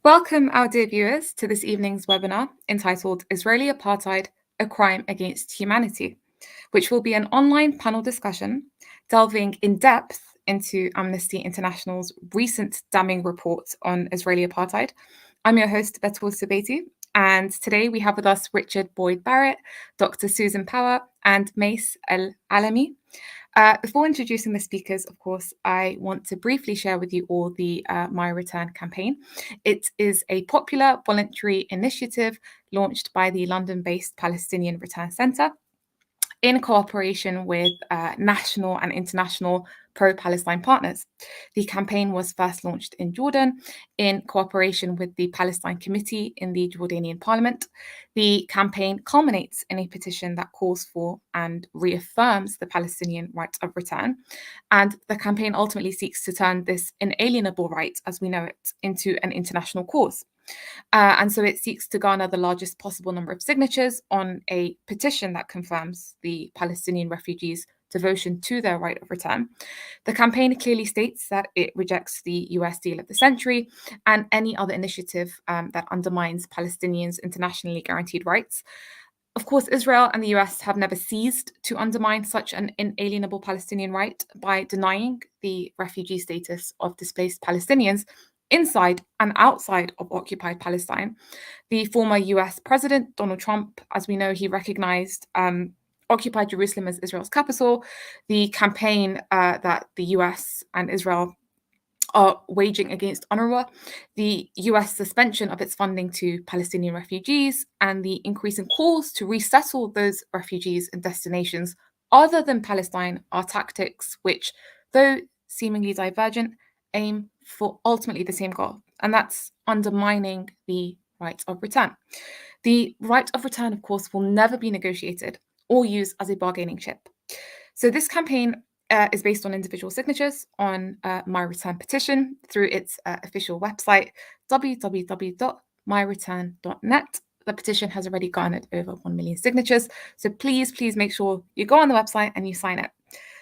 Welcome, our dear viewers, to this evening's webinar entitled Israeli Apartheid, a Crime Against Humanity, which will be an online panel discussion delving in depth into Amnesty International's recent damning report on Israeli apartheid. I'm your host, Betul Sabeti, and today we have with us Richard Boyd Barrett, Dr. Susan Power, and Mace Al-Alami. Before introducing the speakers, of course, I want to briefly share with you all the My Return campaign. It is a popular voluntary initiative launched by the London-based Palestinian Return Centre in cooperation with national and international pro-Palestine partners. The campaign was first launched in Jordan in cooperation with the Palestine Committee in the Jordanian Parliament. The campaign culminates in a petition that calls for and reaffirms the Palestinian right of return. And the campaign ultimately seeks to turn this inalienable right, as we know it, into an international cause. And so it seeks to garner the largest possible number of signatures on a petition that confirms the Palestinian refugees' devotion to their right of return. The campaign clearly states that it rejects the US deal of the century and any other initiative that undermines Palestinians' internationally guaranteed rights. Of course, Israel and the US have never ceased to undermine such an inalienable Palestinian right by denying the refugee status of displaced Palestinians inside and outside of occupied Palestine. The former US President, Donald Trump, as we know, he recognized occupied Jerusalem as Israel's capital. The campaign that the US and Israel are waging against UNRWA, the US suspension of its funding to Palestinian refugees, and the increasing calls to resettle those refugees in destinations other than Palestine are tactics which, though seemingly divergent, aim for ultimately the same goal, and that's undermining the right of return. The right of return, of course, will never be negotiated or used as a bargaining chip. So this campaign is based on individual signatures on My Return petition through its official website, www.myreturn.net. The petition has already garnered over 1 million signatures. So please make sure you go on the website and you sign it.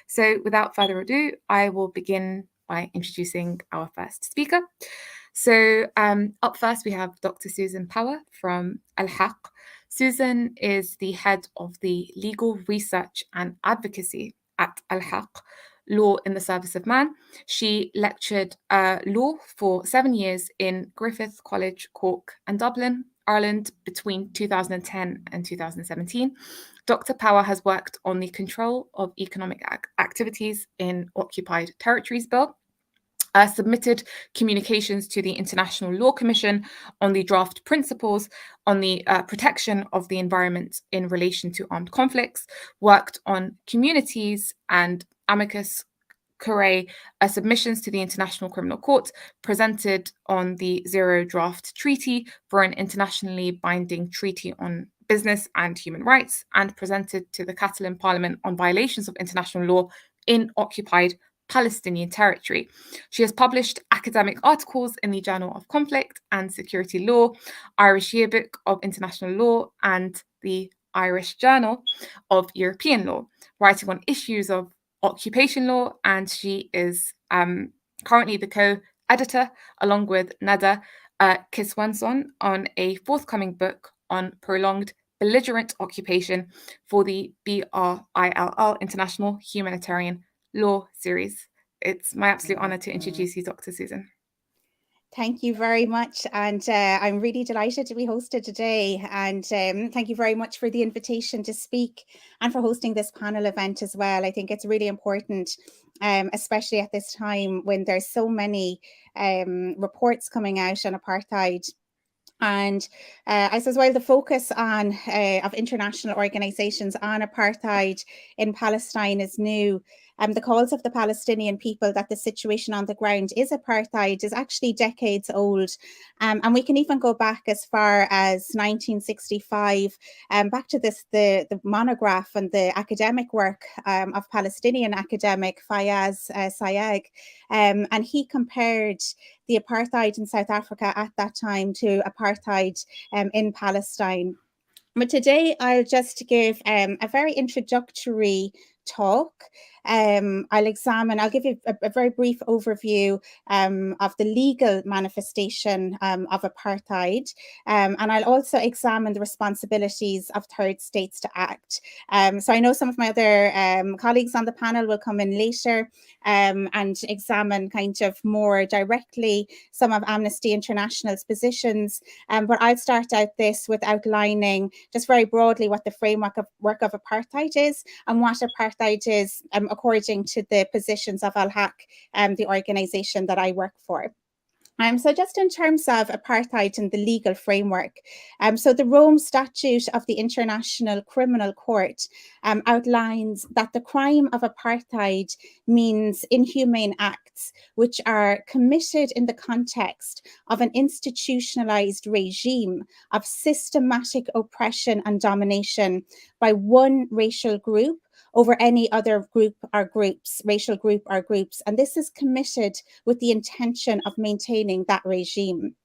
So without further ado, I will begin by introducing our first speaker. So up first, we have Dr. Susan Power from Al-Haq. Susan is the head of the Legal Research and Advocacy at Al-Haq, Law in the Service of Man. She lectured law for 7 years in Griffith College, Cork and Dublin, Ireland between 2010 and 2017. Dr. Power has worked on the Control of Economic Activities in Occupied Territories Bill, submitted communications to the International Law Commission on the draft principles on the protection of the environment in relation to armed conflicts, worked on communities and amicus curiae submissions to the International Criminal Court, presented on the Zero Draft Treaty for an internationally binding treaty on business and human rights, and presented to the Catalan Parliament on violations of international law in occupied Palestinian territory. She has published academic articles in the Journal of Conflict and Security Law, Irish Yearbook of International Law, and the Irish Journal of European Law, writing on issues of occupation law, and she is currently the co-editor, along with Nada Kiswanson, on a forthcoming book on prolonged belligerent occupation for the BRILL International Humanitarian Law series. It's my absolute honor to introduce you, Dr. Susan. Thank you very much. And I'm really delighted to be hosted today. And thank you very much for the invitation to speak and for hosting this panel event as well. I think it's really important, especially at this time when there's so many reports coming out on apartheid. And I suppose while the focus on of international organizations on apartheid in Palestine is new, the calls of the Palestinian people that the situation on the ground is apartheid is actually decades old. And we can even go back as far as 1965, back to the monograph and the academic work of Palestinian academic Fayez Sayegh. And he compared the apartheid in South Africa at that time to apartheid in Palestine. But today I'll just give a very introductory talk. I'll give you a very brief overview of the legal manifestation of apartheid, and I'll also examine the responsibilities of third states to act. So I know some of my other colleagues on the panel will come in later and examine kind of more directly some of Amnesty International's positions, but I'll start out this with outlining just very broadly what the framework of work of apartheid is and what apartheid is according to the positions of Al-Haq, the organization that I work for. So just in terms of apartheid and the legal framework, so the Rome Statute of the International Criminal Court outlines that the crime of apartheid means inhumane acts which are committed in the context of an institutionalized regime of systematic oppression and domination by one racial group over any other group or groups, racial group or groups. And this is committed with the intention of maintaining that regime.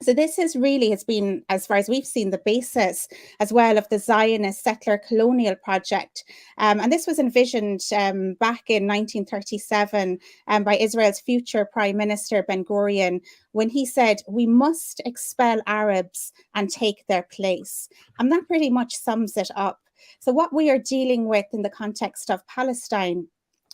So this has been, as far as we've seen, the basis as well of the Zionist settler colonial project. And this was envisioned back in 1937 by Israel's future Prime Minister Ben-Gurion, when he said, "We must expel Arabs and take their place." And that pretty much sums it up. So what we are dealing with in the context of Palestine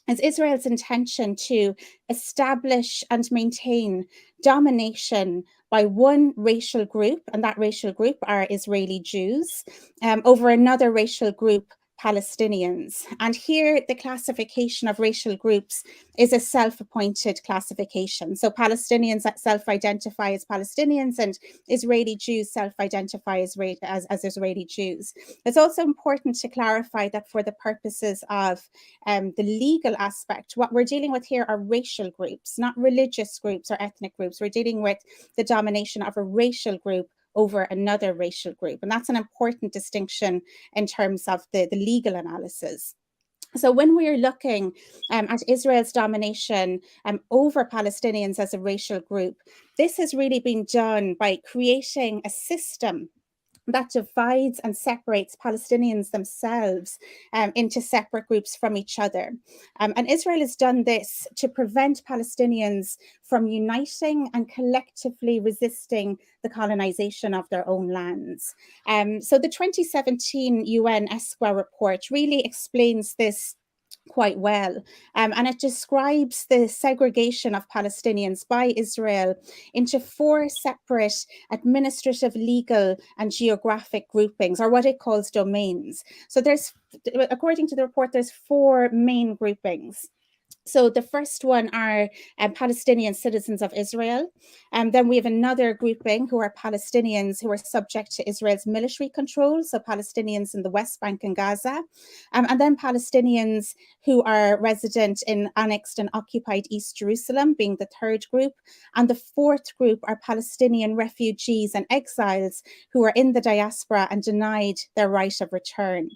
is Israel's intention to establish and maintain domination by one racial group, and that racial group are Israeli Jews, over another racial group, Palestinians. And here the classification of racial groups is a self-appointed classification. So Palestinians self-identify as Palestinians and Israeli Jews self-identify as Israeli Jews. It's also important to clarify that for the purposes of the legal aspect, what we're dealing with here are racial groups, not religious groups or ethnic groups. We're dealing with the domination of a racial group over another racial group. And that's an important distinction in terms of the legal analysis. So when we are looking at Israel's domination over Palestinians as a racial group, this has really been done by creating a system that divides and separates Palestinians themselves into separate groups from each other. And Israel has done this to prevent Palestinians from uniting and collectively resisting the colonization of their own lands. So the 2017 UN ESQA report really explains this quite well. And it describes the segregation of Palestinians by Israel into 4 separate administrative, legal, and geographic groupings, or what it calls domains. So according to the report, there's 4 main groupings. So the first one are Palestinian citizens of Israel. Then we have another grouping who are Palestinians who are subject to Israel's military control, so Palestinians in the West Bank and Gaza. And then Palestinians who are resident in annexed and occupied East Jerusalem, being the third group. And the fourth group are Palestinian refugees and exiles who are in the diaspora and denied their right of return.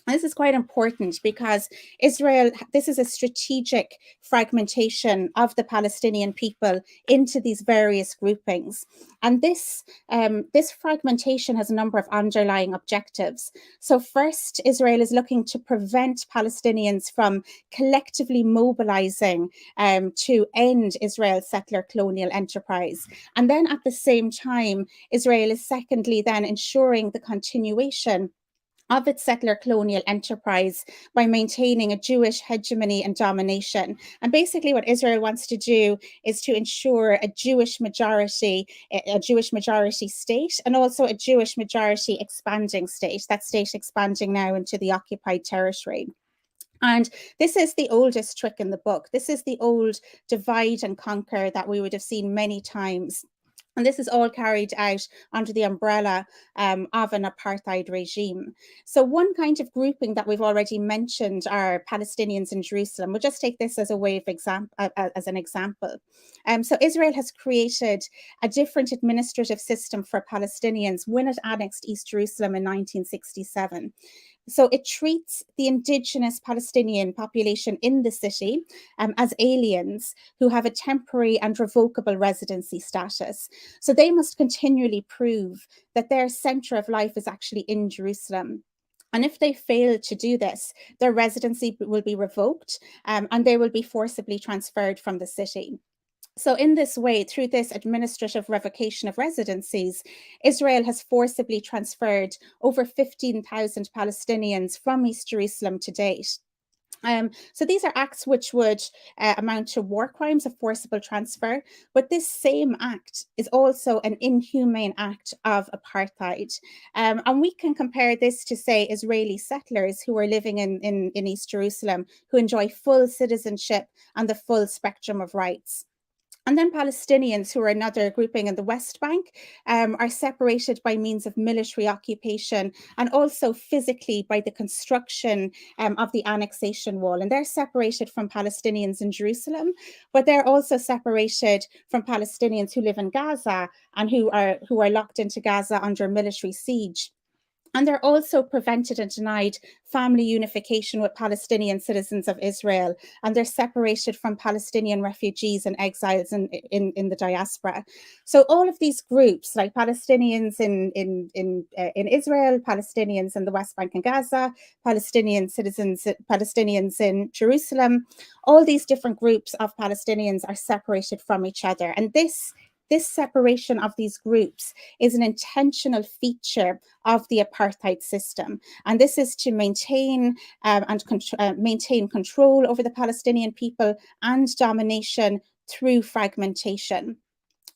This is quite important because this is a strategic fragmentation of the Palestinian people into these various groupings. And this fragmentation has a number of underlying objectives. So first, Israel is looking to prevent Palestinians from collectively mobilizing to end Israel's settler colonial enterprise. And then at the same time, Israel is secondly then ensuring the continuation of its settler colonial enterprise by maintaining a Jewish hegemony and domination. And basically what Israel wants to do is to ensure a Jewish majority state, and also a Jewish majority expanding state, that state expanding now into the occupied territory. And this is the oldest trick in the book. This is the old divide and conquer that we would have seen many times. And this is all carried out under the umbrella of an apartheid regime. So one kind of grouping that we've already mentioned are Palestinians in Jerusalem. We'll just take this as a way of as an example. So Israel has created a different administrative system for Palestinians when it annexed East Jerusalem in 1967. So it treats the indigenous Palestinian population in the city as aliens who have a temporary and revocable residency status. So they must continually prove that their center of life is actually in Jerusalem. And if they fail to do this, their residency will be revoked, and they will be forcibly transferred from the city. So in this way, through this administrative revocation of residencies, Israel has forcibly transferred over 15,000 Palestinians from East Jerusalem to date. So these are acts which would amount to war crimes of forcible transfer, but this same act is also an inhumane act of apartheid. And we can compare this to, say, Israeli settlers who are living in East Jerusalem, who enjoy full citizenship and the full spectrum of rights. And then Palestinians, who are another grouping in the West Bank, are separated by means of military occupation and also physically by the construction of the annexation wall. And they're separated from Palestinians in Jerusalem, but they're also separated from Palestinians who live in Gaza and who are locked into Gaza under military siege. And they're also prevented and denied family unification with Palestinian citizens of Israel. And they're separated from Palestinian refugees and exiles in the diaspora. So all of these groups, like Palestinians in Israel, Palestinians in the West Bank and Gaza, Palestinian citizens, Palestinians in Jerusalem, all these different groups of Palestinians are separated from each other. And this separation of these groups is an intentional feature of the apartheid system. And this is to maintain maintain control over the Palestinian people and domination through fragmentation.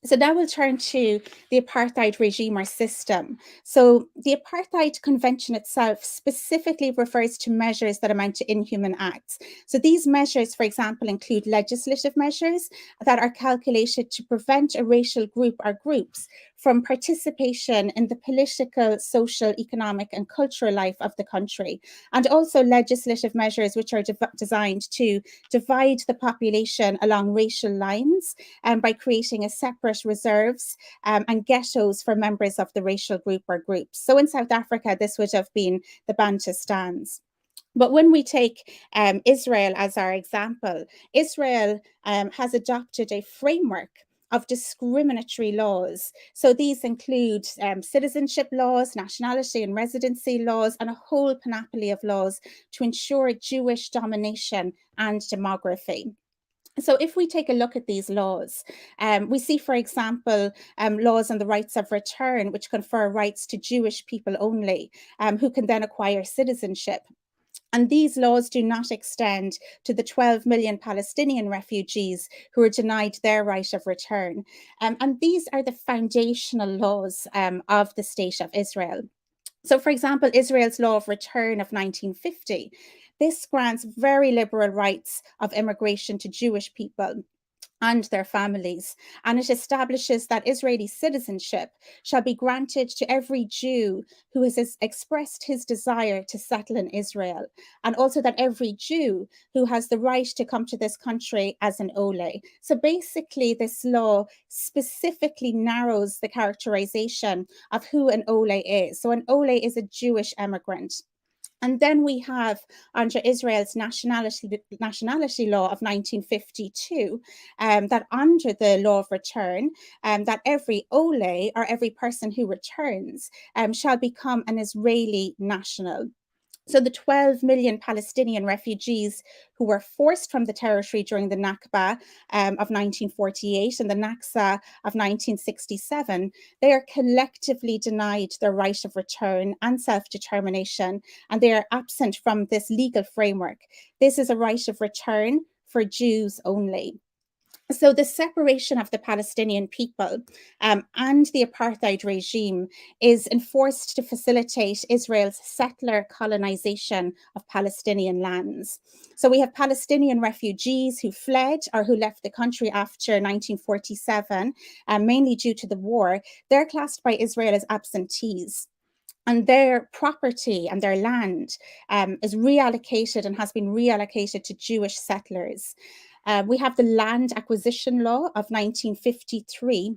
So now we'll turn to the apartheid regime or system. So the Apartheid Convention itself specifically refers to measures that amount to inhuman acts. So these measures, for example, include legislative measures that are calculated to prevent a racial group or groups from participation in the political, social, economic, and cultural life of the country, and also legislative measures which are designed to divide the population along racial lines by creating a separate reserves and ghettos for members of the racial group or groups. So in South Africa, this would have been the Bantustans. But when we take Israel as our example, Israel has adopted a framework of discriminatory laws. So these include citizenship laws, nationality and residency laws, and a whole panoply of laws to ensure Jewish domination and demography. So if we take a look at these laws, we see, for example, laws on the rights of return, which confer rights to Jewish people only, who can then acquire citizenship. And these laws do not extend to the 12 million Palestinian refugees who are denied their right of return. And these are the foundational laws of the State of Israel. So, for example, Israel's Law of Return of 1950, this grants very liberal rights of immigration to Jewish people and their families. And it establishes that Israeli citizenship shall be granted to every Jew who has expressed his desire to settle in Israel, and also that every Jew who has the right to come to this country as an Ole. So basically, this law specifically narrows the characterization of who an Ole is. So an Ole is a Jewish immigrant. And then we have, under Israel's nationality law of 1952, that under the law of return, that every Ole, or every person who returns, shall become an Israeli national. So the 12 million Palestinian refugees who were forced from the territory during the Nakba of 1948 and the Naksa of 1967, they are collectively denied their right of return and self-determination, and they are absent from this legal framework. This is a right of return for Jews only. So the separation of the Palestinian people and the apartheid regime is enforced to facilitate Israel's settler colonization of Palestinian lands. So we have Palestinian refugees who fled or who left the country after 1947, mainly due to the war. They're classed by Israel as absentees. And their property and their land is reallocated and has been reallocated to Jewish settlers. We have the Land Acquisition Law of 1953,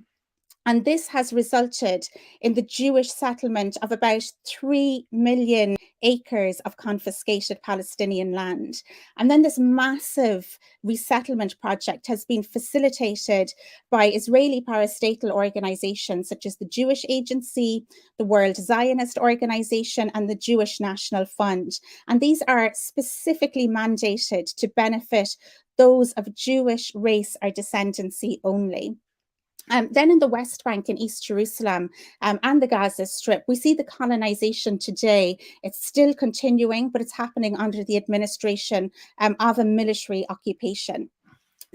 and this has resulted in the Jewish settlement of about 3 million acres of confiscated Palestinian land. And then this massive resettlement project has been facilitated by Israeli parastatal organizations such as the Jewish Agency, the World Zionist Organization, and the Jewish National Fund. And these are specifically mandated to benefit those of Jewish race or descendancy only. Then in the West Bank in East Jerusalem and the Gaza Strip, we see the colonization today. It's still continuing, but it's happening under the administration of a military occupation.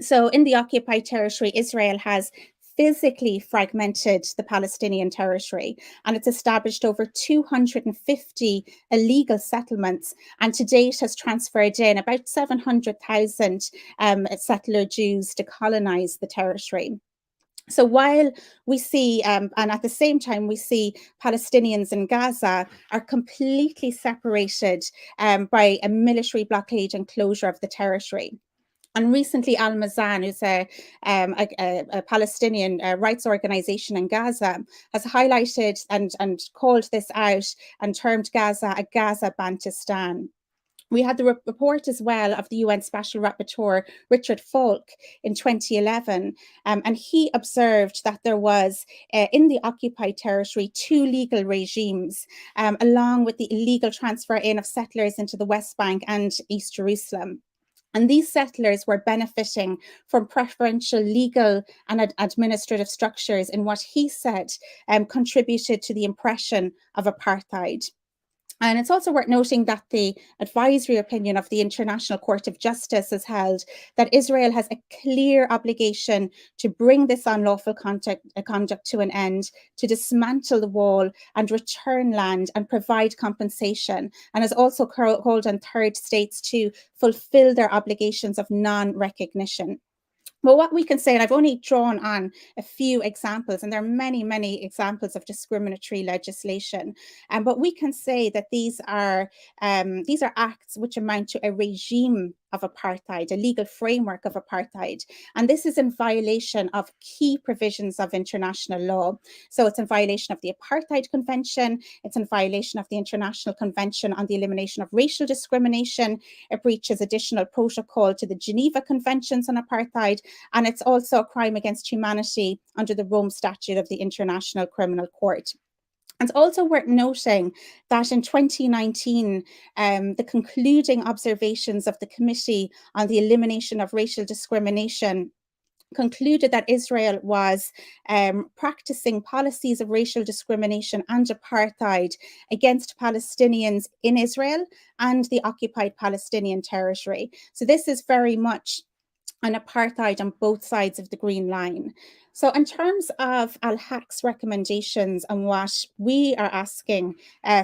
So in the occupied territory, Israel has physically fragmented the Palestinian territory, and it's established over 250 illegal settlements, and to date has transferred in about 700,000 settler Jews to colonize the territory. So while we see, and at the same time, we see Palestinians in Gaza are completely separated by a military blockade and closure of the territory. And recently, Al Mazan, who's a Palestinian rights organization in Gaza, has highlighted and called this out and termed Gaza a Gaza Bantustan. We had the report as well of the UN Special Rapporteur, Richard Falk, in 2011, and he observed that there was, in the occupied territory, two legal regimes, along with the illegal transfer in of settlers into the West Bank and East Jerusalem. And these settlers were benefiting from preferential legal and administrative structures in what he said contributed to the impression of apartheid. And it's also worth noting that the advisory opinion of the International Court of Justice has held that Israel has a clear obligation to bring this unlawful conduct to an end, to dismantle the wall and return land and provide compensation, and has also called on third states to fulfill their obligations of non-recognition. Well, what we can say, and I've only drawn on a few examples, and there are many, many examples of discriminatory legislation, but we can say that these are acts which amount to a regime of apartheid, a legal framework of apartheid. And this is in violation of key provisions of international law. So it's in violation of the Apartheid Convention, it's in violation of the International Convention on the Elimination of Racial Discrimination, it breaches additional protocol to the Geneva Conventions on Apartheid, and it's also a crime against humanity under the Rome Statute of the International Criminal Court. It's also worth noting that in 2019, the concluding observations of the Committee on the Elimination of Racial Discrimination concluded that Israel was practicing policies of racial discrimination and apartheid against Palestinians in Israel and the occupied Palestinian territory. So this is very much an apartheid on both sides of the Green Line. So in terms of Al-Haq's recommendations and what we are asking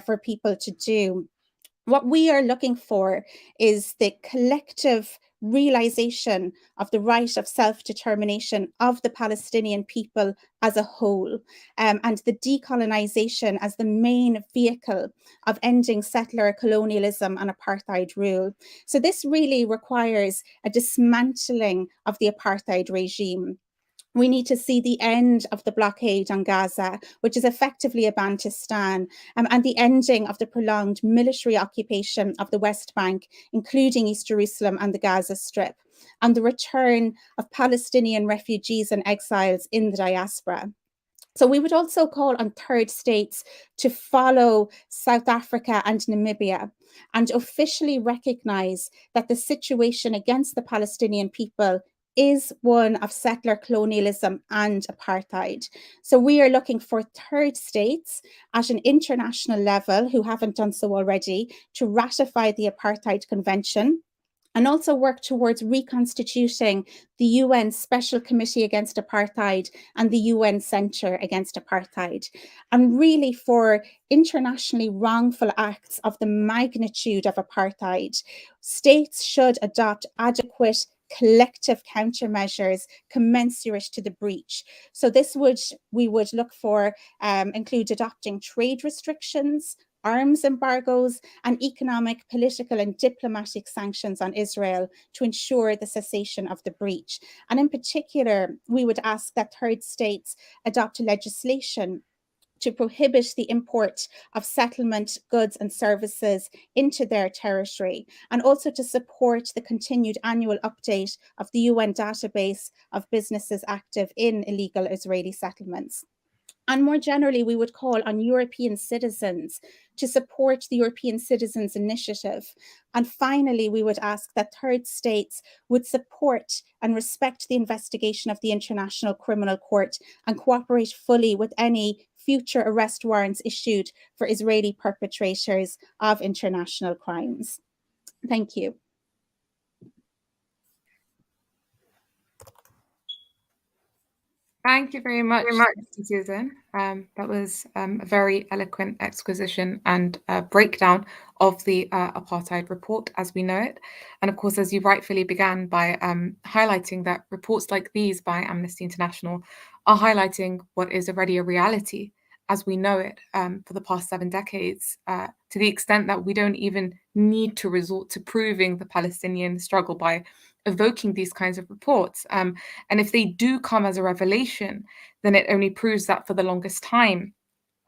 for people to do, what we are looking for is the collective realization of the right of self-determination of the Palestinian people as a whole, and the decolonization as the main vehicle of ending settler colonialism and apartheid rule. So this really requires a dismantling of the apartheid regime. We need to see the end of the blockade on Gaza, which is effectively a Bantustan, and the ending of the prolonged military occupation of the West Bank, including East Jerusalem and the Gaza Strip, and the return of Palestinian refugees and exiles in the diaspora. So we would also call on third states to follow South Africa and Namibia and officially recognize that the situation against the Palestinian people is one of settler colonialism and apartheid. So we are looking for third states at an international level who haven't done so already to ratify the Apartheid Convention and also work towards reconstituting the UN Special Committee Against Apartheid and the UN Centre Against Apartheid, and really for internationally wrongful acts of the magnitude of apartheid. States should adopt adequate collective countermeasures commensurate to the breach. So we would look for include adopting trade restrictions, arms embargoes, and economic, political, and diplomatic sanctions on Israel to ensure the cessation of the breach. And in particular, we would ask that third states adopt legislation to prohibit the import of settlement goods and services into their territory, and also to support the continued annual update of the UN database of businesses active in illegal Israeli settlements. And more generally, we would call on European citizens to support the European Citizens Initiative. And finally, we would ask that third states would support and respect the investigation of the International Criminal Court and cooperate fully with any future arrest warrants issued for Israeli perpetrators of international crimes. Thank you. Thank you very much, Susan. That was a very eloquent exposition and breakdown of the apartheid report as we know it. And of course, as you rightfully began by highlighting that reports like these by Amnesty International are highlighting what is already a reality as we know it for the past 7 decades, to the extent that we don't even need to resort to proving the Palestinian struggle by evoking these kinds of reports. And if they do come as a revelation, then it only proves that for the longest time,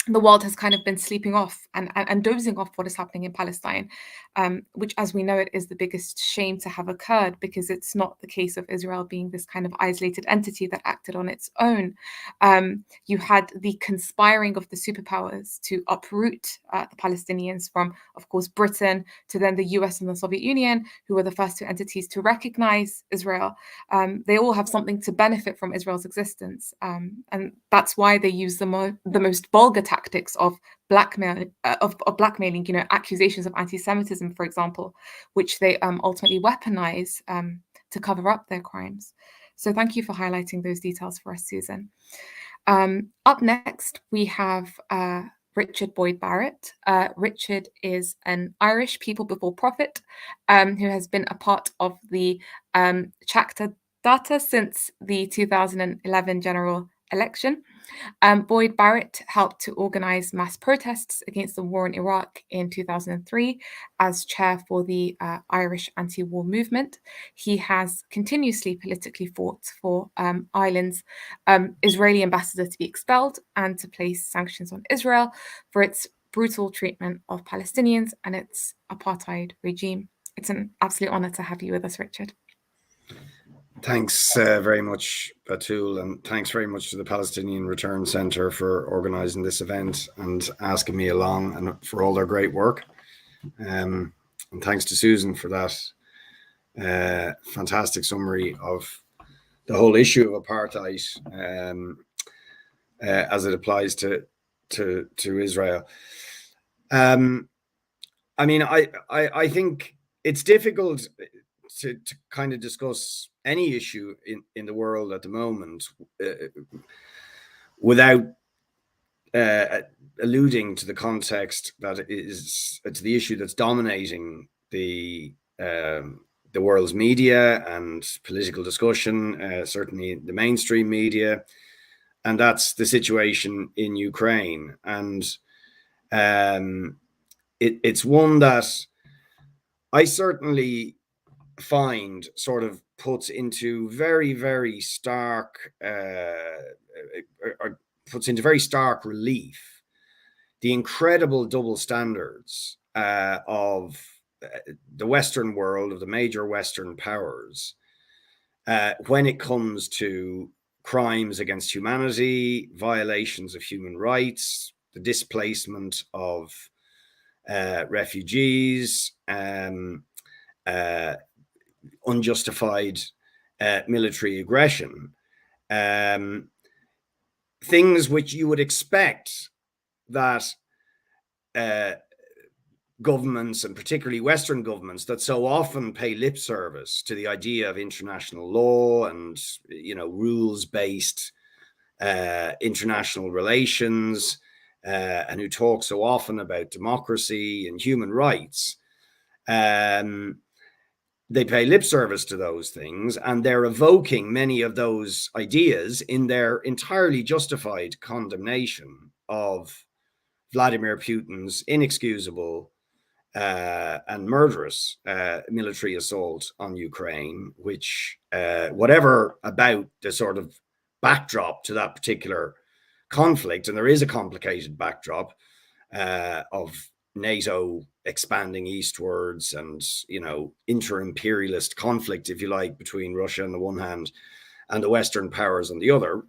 the world has kind of been sleeping off and dozing off what is happening in Palestine, which, as we know it, is the biggest shame to have occurred, because it's not the case of Israel being this kind of isolated entity that acted on its own. You had the conspiring of the superpowers to uproot the Palestinians from, of course, Britain to then the US and the Soviet Union, who were the first 2 entities to recognize Israel. They all have something to benefit from Israel's existence. And that's why they use the most vulgar tactics of blackmailing, accusations of anti-Semitism, for example, which they ultimately weaponize to cover up their crimes. So thank you for highlighting those details for us, Susan. Up next, we have Richard Boyd Barrett. Richard is an Irish People Before Profit who has been a part of the Chapter data since the 2011 general election. Boyd Barrett helped to organize mass protests against the war in Iraq in 2003 as chair for the Irish anti-war movement. He has continuously politically fought for Ireland's Israeli ambassador to be expelled and to place sanctions on Israel for its brutal treatment of Palestinians and its apartheid regime. It's an absolute honor to have you with us, Richard. Thanks very much, Batul, and thanks very much to the Palestinian Return Centre for organising this event and asking me along, and for all their great work. And thanks to Susan for that fantastic summary of the whole issue of apartheid as it applies to Israel. I mean, I think it's difficult to kind of discuss any issue in the world at the moment without alluding to the context that is to the issue that's dominating the world's media and political discussion, certainly the mainstream media, and that's the situation in Ukraine. And it's one that I certainly find sort of puts into very stark puts into very stark relief the incredible double standards of the Western world, of the major Western powers, when it comes to crimes against humanity, violations of human rights, the displacement of refugees, unjustified military aggression, things which you would expect that governments, and particularly Western governments that so often pay lip service to the idea of international law and, you know, rules-based international relations, and who talk so often about democracy and human rights, they pay lip service to those things, and they're evoking many of those ideas in their entirely justified condemnation of Vladimir Putin's inexcusable and murderous military assault on Ukraine, which, whatever about the sort of backdrop to that particular conflict, and there is a complicated backdrop of NATO expanding eastwards and, inter-imperialist conflict, if you like, between Russia on the one hand and the Western powers on the other.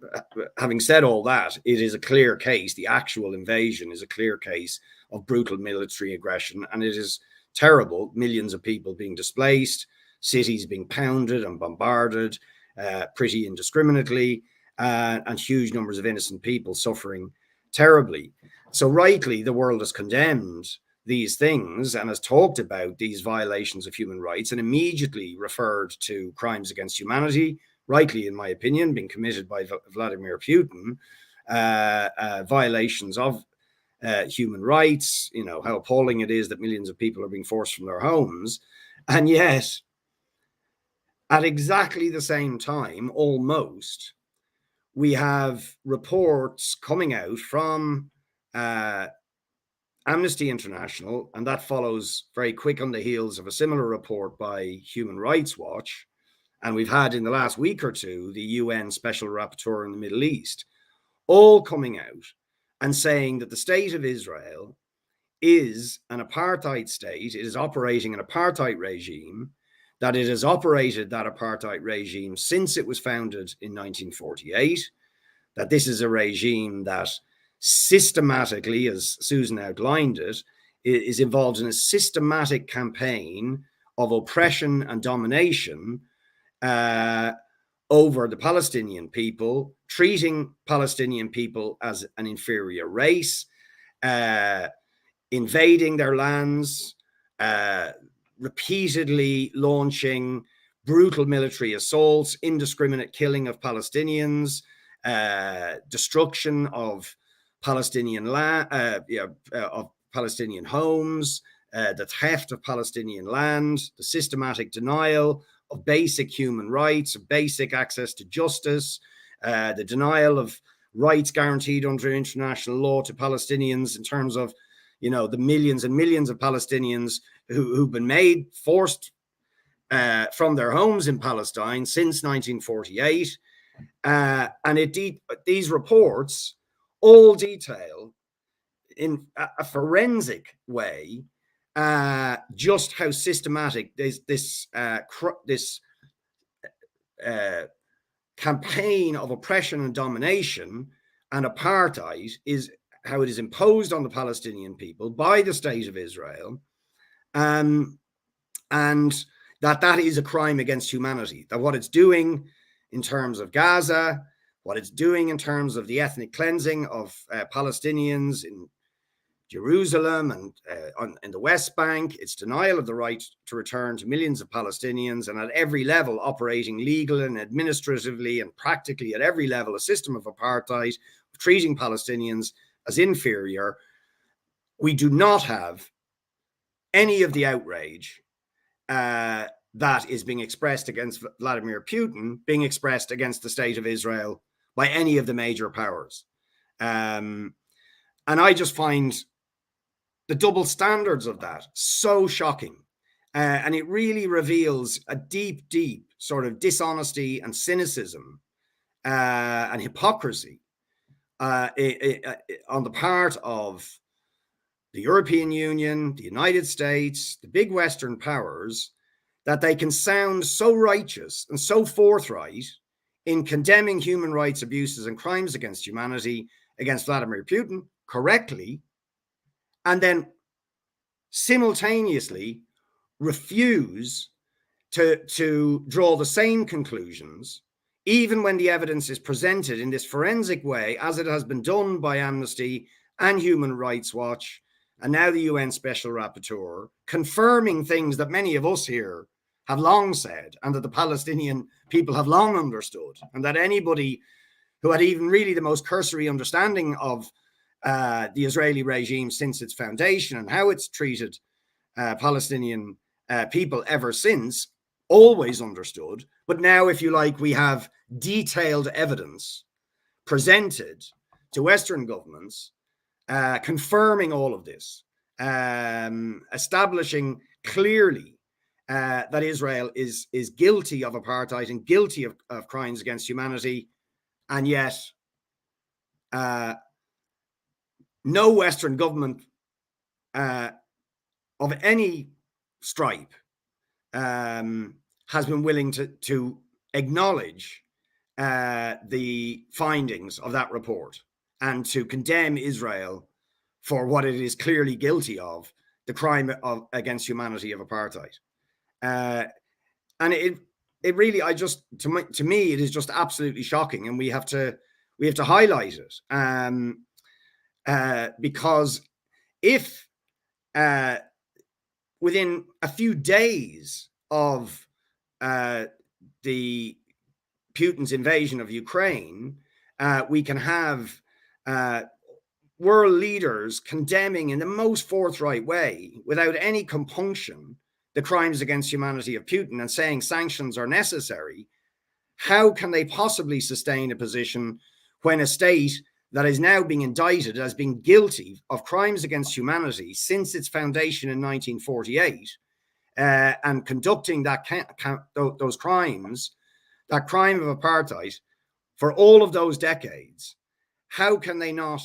Having said all that, it is a clear case, the actual invasion is a clear case of brutal military aggression, and it is terrible. Millions of people being displaced, cities being pounded and bombarded pretty indiscriminately, and huge numbers of innocent people suffering terribly. So rightly, the world has condemned these things and has talked about these violations of human rights and immediately referred to crimes against humanity, rightly, in my opinion, being committed by Vladimir Putin, violations of human rights, how appalling it is that millions of people are being forced from their homes. And yet, at exactly the same time, almost, we have reports coming out from Amnesty International, and that follows very quick on the heels of a similar report by Human Rights Watch. And we've had in the last week or two, the UN Special Rapporteur in the Middle East, all coming out and saying that the state of Israel is an apartheid state. It is operating an apartheid regime, that it has operated that apartheid regime since it was founded in 1948, that this is a regime that systematically, as Susan outlined it, is involved in a systematic campaign of oppression and domination over the Palestinian people, treating Palestinian people as an inferior race, invading their lands, repeatedly launching brutal military assaults, indiscriminate killing of Palestinians, destruction of Palestinian of Palestinian homes, the theft of Palestinian land, the systematic denial of basic human rights, of basic access to justice, the denial of rights guaranteed under international law to Palestinians in terms of, the millions and millions of Palestinians who've been forced from their homes in Palestine since 1948. And these reports all detail in a forensic way just how systematic this campaign of oppression and domination and apartheid is, how it is imposed on the Palestinian people by the state of Israel, and that is a crime against humanity, that what it's doing in terms of Gaza, what it's doing in terms of the ethnic cleansing of Palestinians in Jerusalem and in the West Bank, its denial of the right to return to millions of Palestinians, and at every level operating legal and administratively and practically at every level a system of apartheid, treating Palestinians as inferior. We do not have any of the outrage that is being expressed against Vladimir Putin being expressed against the state of Israel by any of the major powers. And I just find the double standards of that so shocking. And it really reveals a deep, deep sort of dishonesty and cynicism and hypocrisy on the part of the European Union, the United States, the big Western powers, that they can sound so righteous and so forthright in condemning human rights abuses and crimes against humanity against Vladimir Putin correctly, and then simultaneously refuse to draw the same conclusions, even when the evidence is presented in this forensic way, as it has been done by Amnesty and Human Rights Watch, and now the UN Special Rapporteur, confirming things that many of us here have long said, and that the Palestinian people have long understood, and that anybody who had even really the most cursory understanding of the Israeli regime since its foundation and how it's treated Palestinian people ever since, always understood. But now, if you like, we have detailed evidence presented to Western governments confirming all of this, establishing clearly that Israel is guilty of apartheid and guilty of crimes against humanity, and yet no Western government of any stripe has been willing to acknowledge the findings of that report and to condemn Israel for what it is clearly guilty of, the crime against humanity of apartheid. And it really, to me, it is just absolutely shocking, and we have to highlight it, because if within a few days of the Putin's invasion of Ukraine, we can have world leaders condemning in the most forthright way, without any compunction, the crimes against humanity of Putin and saying sanctions are necessary, how can they possibly sustain a position when a state that is now being indicted as being guilty of crimes against humanity since its foundation in 1948 and conducting those crimes, that crime of apartheid, for all of those decades, how can they not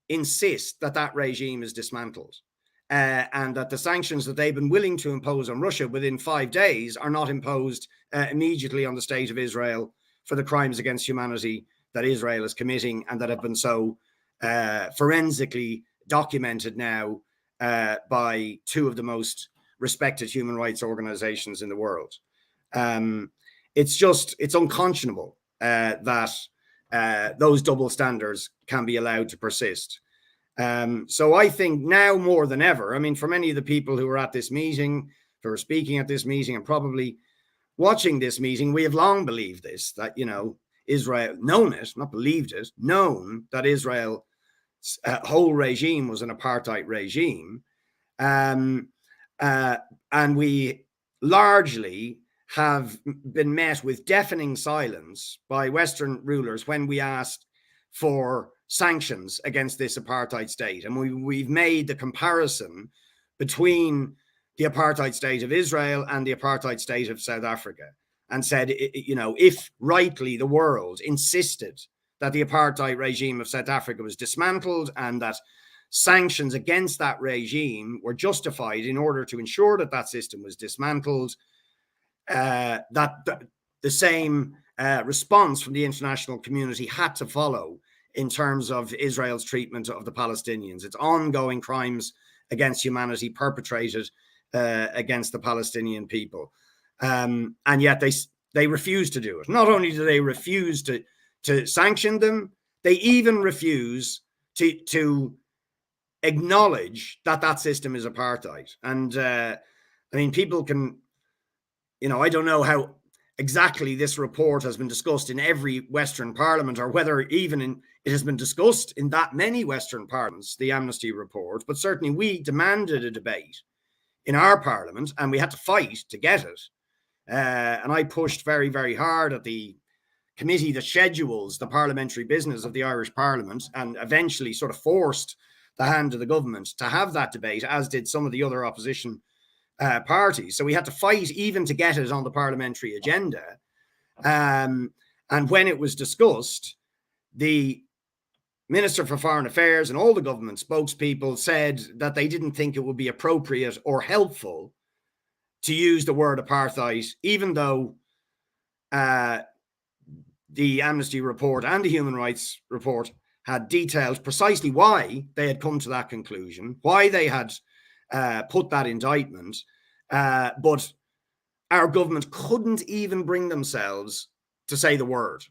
insist that that regime is dismantled and that the sanctions that they've been willing to impose on Russia within 5 days are not imposed immediately on the state of Israel for the crimes against humanity that Israel is committing and that have been so forensically documented now by two of the most respected human rights organizations in the world. It's unconscionable that those double standards can be allowed to persist. So I think now more than ever, I mean, for many of the people who are at this meeting, who are speaking at this meeting and probably watching this meeting, we have long believed this, that, you know, Israel, known it, not believed it, known that Israel's whole regime was an apartheid regime. And we largely have been met with deafening silence by Western rulers when we asked for sanctions against this apartheid state. And we've made the comparison between the apartheid state of Israel and the apartheid state of South Africa and said, you know, if rightly the world insisted that the apartheid regime of South Africa was dismantled and that sanctions against that regime were justified in order to ensure that that system was dismantled, that the same response from the international community had to follow in terms of Israel's treatment of the Palestinians, its ongoing crimes against humanity perpetrated against the Palestinian people. And yet they refuse to do it. Not only do they refuse to sanction them, they even refuse to acknowledge that that system is apartheid. And I mean, people can, you know, I don't know how exactly this report has been discussed in every Western parliament, or whether even it has been discussed in that many Western parliaments, the Amnesty report, but certainly we demanded a debate in our parliament and we had to fight to get it. And I pushed very, very hard at the committee that schedules the parliamentary business of the Irish Parliament, and eventually sort of forced the hand of the government to have that debate, as did some of the other opposition parties. So we had to fight even to get it on the parliamentary agenda. And when it was discussed, the Minister for Foreign Affairs and all the government spokespeople said that they didn't think it would be appropriate or helpful to use the word apartheid, even though the Amnesty report and the Human Rights report had detailed precisely why they had come to that conclusion, why they had put that indictment, but our government couldn't even bring themselves to say the word,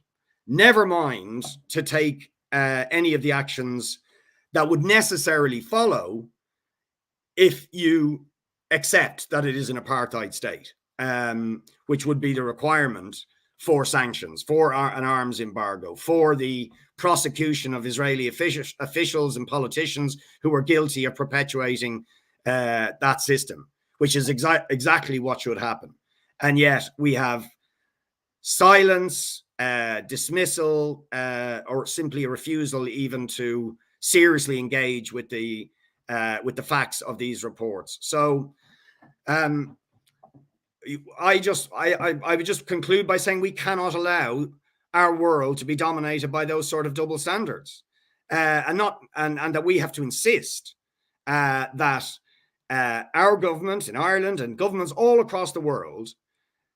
never mind to take any of the actions that would necessarily follow if you accept that it is an apartheid state, which would be the requirement for sanctions, for an arms embargo, for the prosecution of Israeli officials and politicians who were guilty of perpetuating that system, which is exactly what should happen. And yet we have silence, dismissal, or simply a refusal even to seriously engage with the facts of these reports. So I would just conclude by saying we cannot allow our world to be dominated by those sort of double standards, and that we have to insist that our government in Ireland and governments all across the world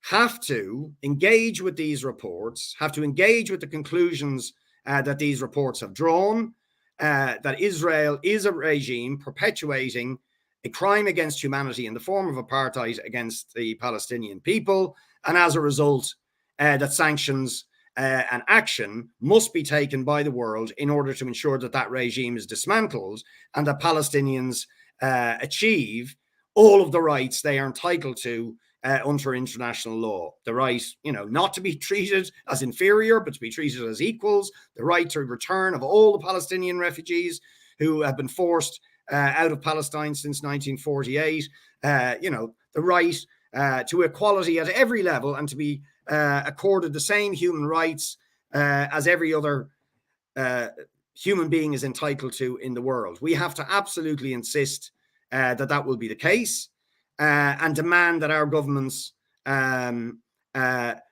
have to engage with these reports, have to engage with the conclusions that these reports have drawn, that Israel is a regime perpetuating a crime against humanity in the form of apartheid against the Palestinian people, and as a result, that sanctions and action must be taken by the world in order to ensure that that regime is dismantled and that Palestinians achieve all of the rights they are entitled to under international law. The right, not to be treated as inferior, but to be treated as equals. The right to return of all the Palestinian refugees who have been forced out of Palestine since 1948. The right to equality at every level and to be accorded the same human rights as every other human being is entitled to in the world. We have to absolutely insist that will be the case, and demand that our governments have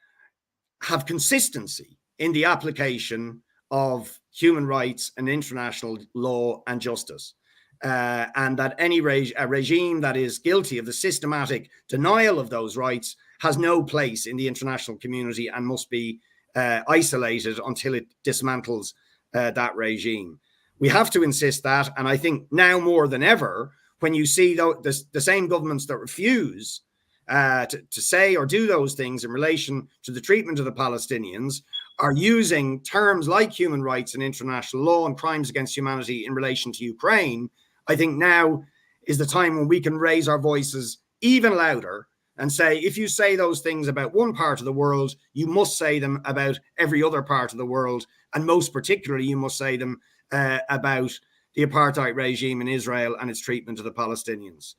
consistency in the application of human rights and international law and justice. And that any regime that is guilty of the systematic denial of those rights has no place in the international community and must be isolated until it dismantles that regime. We have to insist that, and I think now more than ever, when you see the same governments that refuse to say or do those things in relation to the treatment of the Palestinians are using terms like human rights and international law and crimes against humanity in relation to Ukraine, I think now is the time when we can raise our voices even louder and say, if you say those things about one part of the world, you must say them about every other part of the world. And most particularly, you must say them about the apartheid regime in Israel and its treatment of the Palestinians.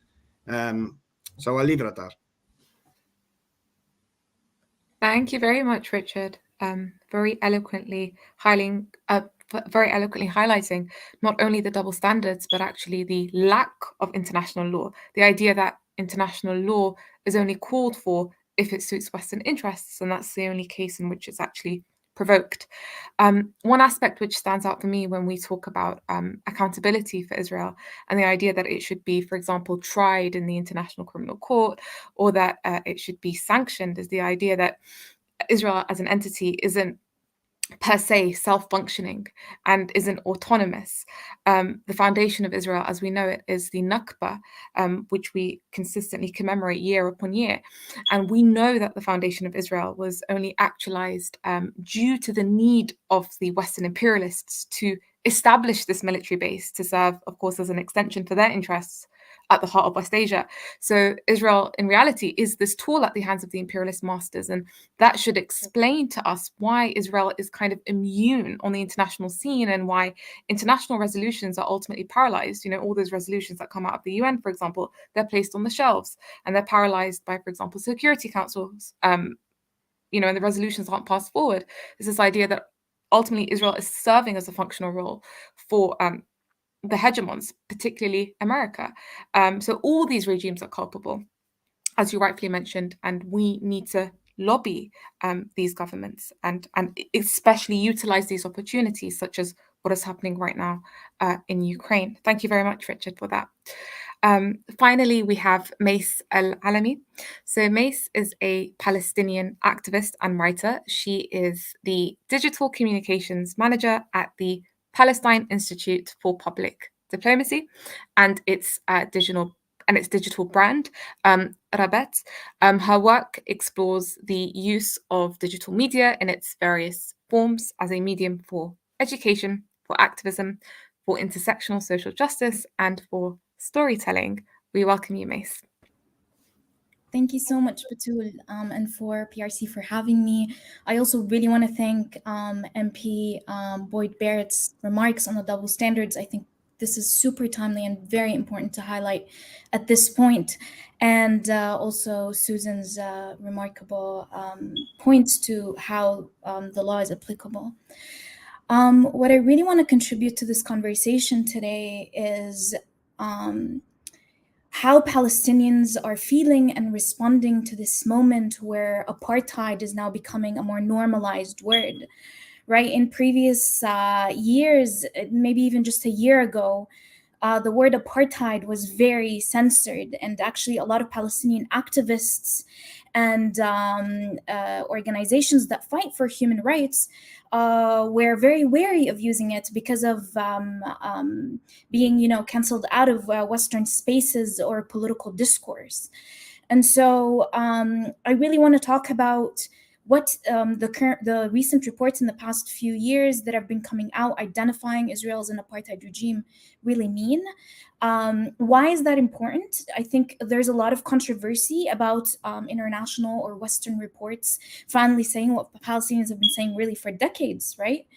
So I'll leave it at that. Thank you very much, Richard. Very eloquently highlighting not only the double standards, but actually the lack of international law. The idea that international law is only called for if it suits Western interests, and that's the only case in which it's actually provoked. One aspect which stands out for me when we talk about accountability for Israel and the idea that it should be, for example, tried in the International Criminal Court, or that it should be sanctioned, is the idea that Israel as an entity isn't per se self-functioning and isn't autonomous. The foundation of Israel, as we know it, is the Nakba, which we consistently commemorate year upon year. And we know that the foundation of Israel was only actualized due to the need of the Western imperialists to establish this military base to serve, of course, as an extension for their interests at the heart of West Asia. So Israel, in reality, is this tool at the hands of the imperialist masters. And that should explain to us why Israel is kind of immune on the international scene and why international resolutions are ultimately paralyzed. All those resolutions that come out of the UN, for example, they're placed on the shelves and they're paralyzed by, for example, Security Councils, and the resolutions aren't passed forward. There's this idea that ultimately Israel is serving as a functional role for the hegemons, particularly America. So all these regimes are culpable, as you rightfully mentioned, and we need to lobby these governments and especially utilize these opportunities, such as what is happening right now in Ukraine. Thank you very much, Richard, for that. Finally, we have Mace Al-Alami. So Mace is a Palestinian activist and writer. She is the digital communications manager at the Palestine Institute for Public Diplomacy and its digital brand, Rabet. Her work explores the use of digital media in its various forms as a medium for education, for activism, for intersectional social justice, and for storytelling. We welcome you, Mace. Thank you so much, Batul, and for PRC for having me. I also really want to thank MP Boyd Barrett's remarks on the double standards. I think this is super timely and very important to highlight at this point. And also Susan's remarkable points to how the law is applicable. What I really want to contribute to this conversation today is how Palestinians are feeling and responding to this moment where apartheid is now becoming a more normalized word, right? In previous years, maybe even just a year ago, the word apartheid was very censored, and actually a lot of Palestinian activists and organizations that fight for human rights were very wary of using it because of being, canceled out of Western spaces or political discourse. And so I really want to talk about what the recent reports in the past few years that have been coming out identifying Israel as an apartheid regime really mean. Why is that important? I think there's a lot of controversy about international or Western reports finally saying what Palestinians have been saying really for decades, right?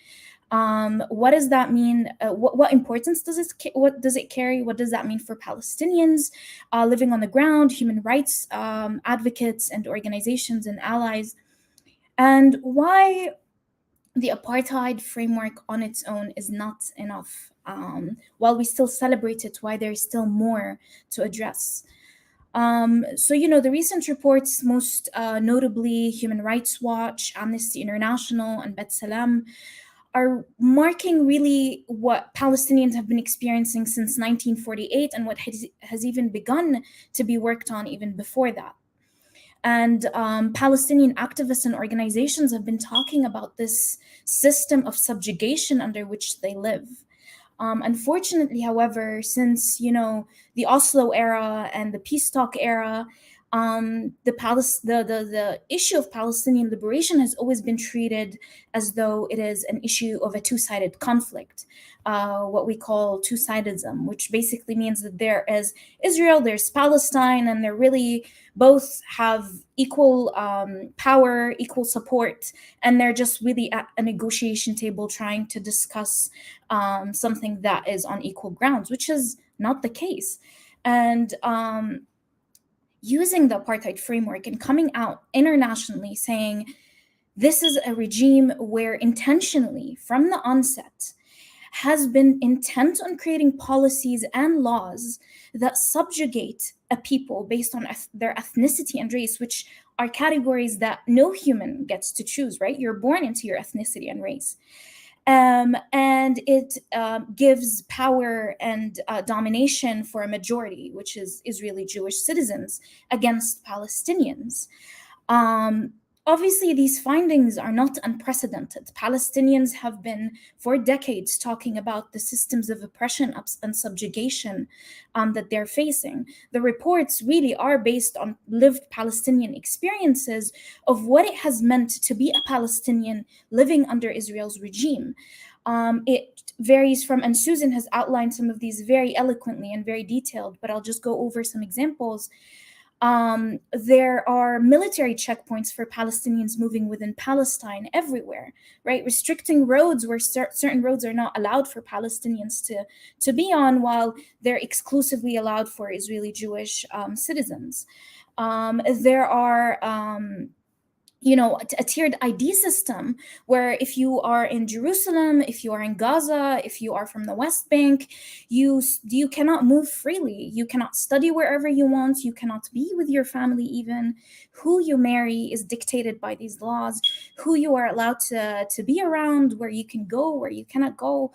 What does that mean? What importance does it carry? What does that mean for Palestinians living on the ground, human rights advocates and organizations and allies? And why the apartheid framework on its own is not enough. While we still celebrate it, why there's still more to address. So, the recent reports, most notably Human Rights Watch, Amnesty International, and B'Tselem, are marking really what Palestinians have been experiencing since 1948 and what has even begun to be worked on even before that. And Palestinian activists and organizations have been talking about this system of subjugation under which they live. Unfortunately, however, since the Oslo era and the peace talk era, the issue of Palestinian liberation has always been treated as though it is an issue of a two-sided conflict, what we call two-sidedism, which basically means that there is Israel, there's Palestine, and they're really both have equal power, equal support, and they're just really at a negotiation table trying to discuss something that is on equal grounds, which is not the case. And using the apartheid framework and coming out internationally saying this is a regime where intentionally from the onset has been intent on creating policies and laws that subjugate a people based on their ethnicity and race, which are categories that no human gets to choose, right? You're born into your ethnicity and race. And it gives power and domination for a majority, which is Israeli Jewish citizens, against Palestinians. Obviously, these findings are not unprecedented. Palestinians have been for decades talking about the systems of oppression and subjugation that they're facing. The reports really are based on lived Palestinian experiences of what it has meant to be a Palestinian living under Israel's regime. It varies from, and Susan has outlined some of these very eloquently and very detailed, but I'll just go over some examples. There are military checkpoints for Palestinians moving within Palestine everywhere, right? Restricting roads where certain roads are not allowed for Palestinians to be on, while they're exclusively allowed for Israeli Jewish citizens. There are a tiered ID system where if you are in Jerusalem, if you are in Gaza, if you are from the West Bank, you cannot move freely. You cannot study wherever you want. You cannot be with your family even. Who you marry is dictated by these laws. Who you are allowed to be around, where you can go, where you cannot go,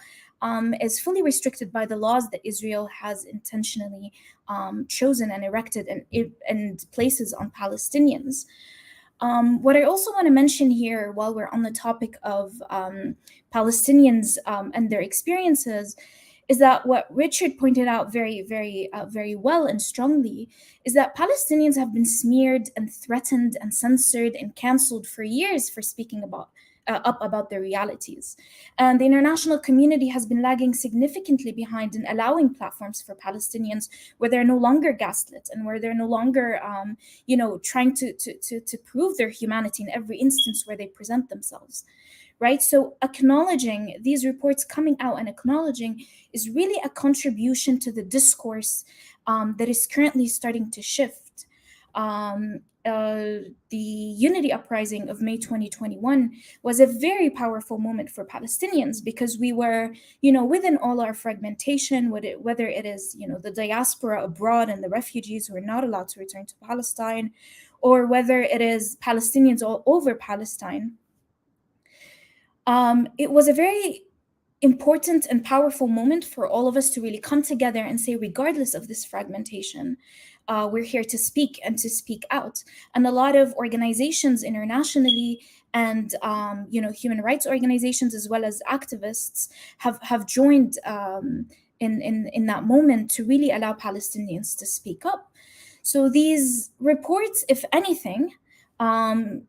is fully restricted by the laws that Israel has intentionally chosen and erected and places on Palestinians. What I also want to mention here, while we're on the topic of Palestinians and their experiences, is that what Richard pointed out very, very, very well and strongly is that Palestinians have been smeared and threatened and censored and canceled for years for speaking up about their realities. And the international community has been lagging significantly behind in allowing platforms for Palestinians where they're no longer gaslit and where they're no longer, trying to prove their humanity in every instance where they present themselves, right? So acknowledging these reports coming out and acknowledging is really a contribution to the discourse that is currently starting to shift. the Unity Uprising of May 2021 was a very powerful moment for Palestinians, because we were, within all our fragmentation, whether it is, the diaspora abroad and the refugees who are not allowed to return to Palestine, or whether it is Palestinians all over Palestine. It was a very important and powerful moment for all of us to really come together and say, regardless of this fragmentation, we're here to speak and to speak out. And a lot of organizations internationally and human rights organizations, as well as activists, have joined in that moment to really allow Palestinians to speak up. So these reports, if anything,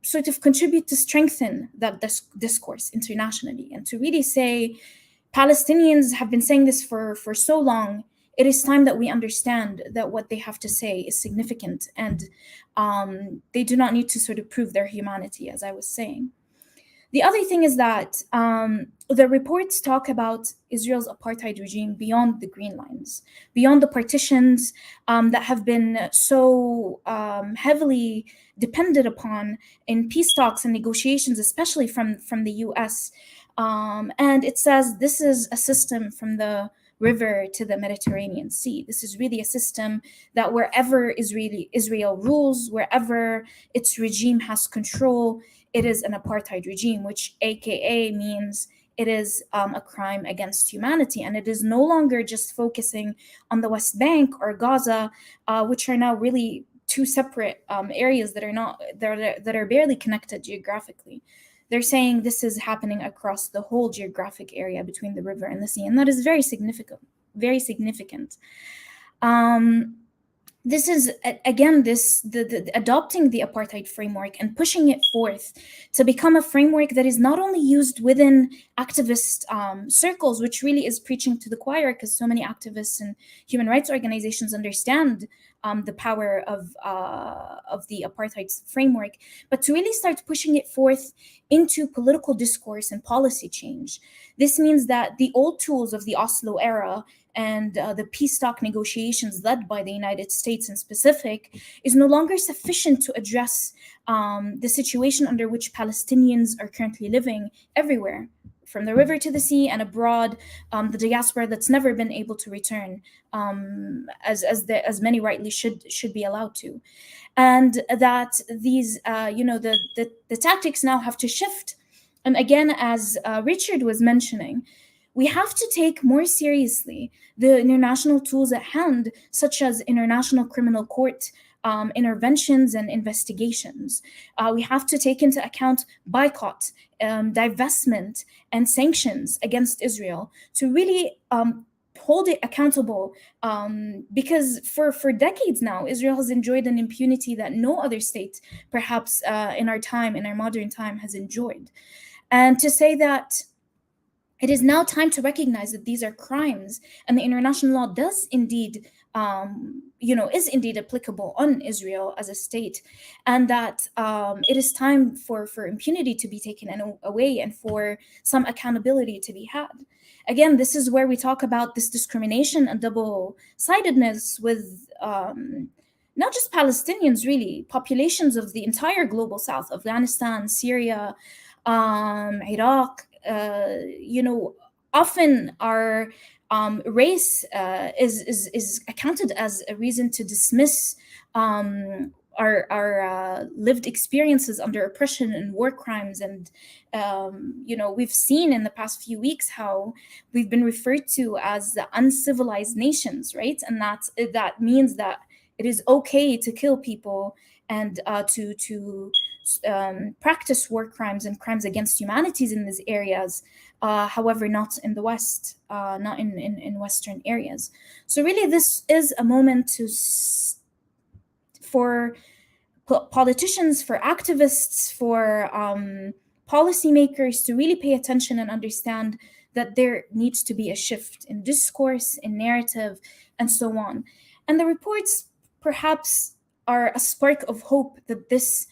sort of contribute to strengthen that discourse internationally, and to really say, Palestinians have been saying this for so long. It is time that we understand that what they have to say is significant, and they do not need to sort of prove their humanity, as I was saying. The other thing is that the reports talk about Israel's apartheid regime beyond the green lines, beyond the partitions that have been so heavily depended upon in peace talks and negotiations, especially from the US. And it says this is a system from the river to the Mediterranean Sea. This is really a system that wherever Israel rules, wherever its regime has control, it is an apartheid regime, which AKA means it is a crime against humanity. And it is no longer just focusing on the West Bank or Gaza, which are now really two separate areas that are barely connected geographically. They're saying this is happening across the whole geographic area between the river and the sea, and that is very significant, very significant. This is, again, the adopting the apartheid framework and pushing it forth to become a framework that is not only used within activist circles, which really is preaching to the choir, because so many activists and human rights organizations understand the power of the apartheid framework, but to really start pushing it forth into political discourse and policy change. This means that the old tools of the Oslo era and the peace talk negotiations led by the United States in specific is no longer sufficient to address the situation under which Palestinians are currently living everywhere, from the river to the sea and abroad, the diaspora that's never been able to return, as many rightly should be allowed to. And that these, the tactics now have to shift. And again, as Richard was mentioning, we have to take more seriously the international tools at hand, such as International Criminal Court interventions and investigations. We have to take into account boycott, divestment, and sanctions against Israel to really hold it accountable, because for decades now, Israel has enjoyed an impunity that no other state, perhaps in our modern time, has enjoyed. And to say that it is now time to recognize that these are crimes, and the international law does indeed, is indeed applicable on Israel as a state, and that it is time for impunity to be taken away and for some accountability to be had. Again, this is where we talk about this discrimination and double-sidedness with not just Palestinians, really, populations of the entire global south, Afghanistan, Syria, Iraq. Often our race is accounted as a reason to dismiss our lived experiences under oppression and war crimes. And, we've seen in the past few weeks how we've been referred to as the uncivilized nations, right? And that means that it is okay to kill people and to practice war crimes and crimes against humanities in these areas, however, not in the West, not in Western areas. So really, this is a moment for politicians, for activists, for policymakers to really pay attention and understand that there needs to be a shift in discourse, in narrative, and so on. And the reports perhaps are a spark of hope that this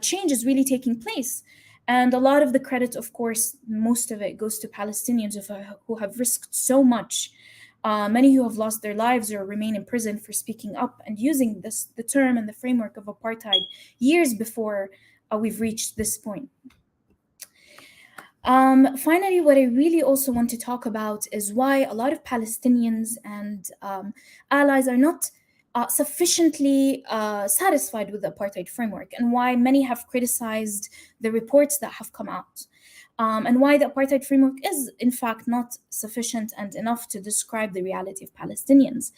change is really taking place. And a lot of the credit, of course, most of it goes to Palestinians who have risked so much many who have lost their lives or remain in prison for speaking up and using the term and the framework of apartheid years before we've reached this point. Finally, what I really also want to talk about is why a lot of Palestinians and allies are not sufficiently satisfied with the apartheid framework, and why many have criticized the reports that have come out. And why the apartheid framework is, in fact, not sufficient and enough to describe the reality of Palestinians.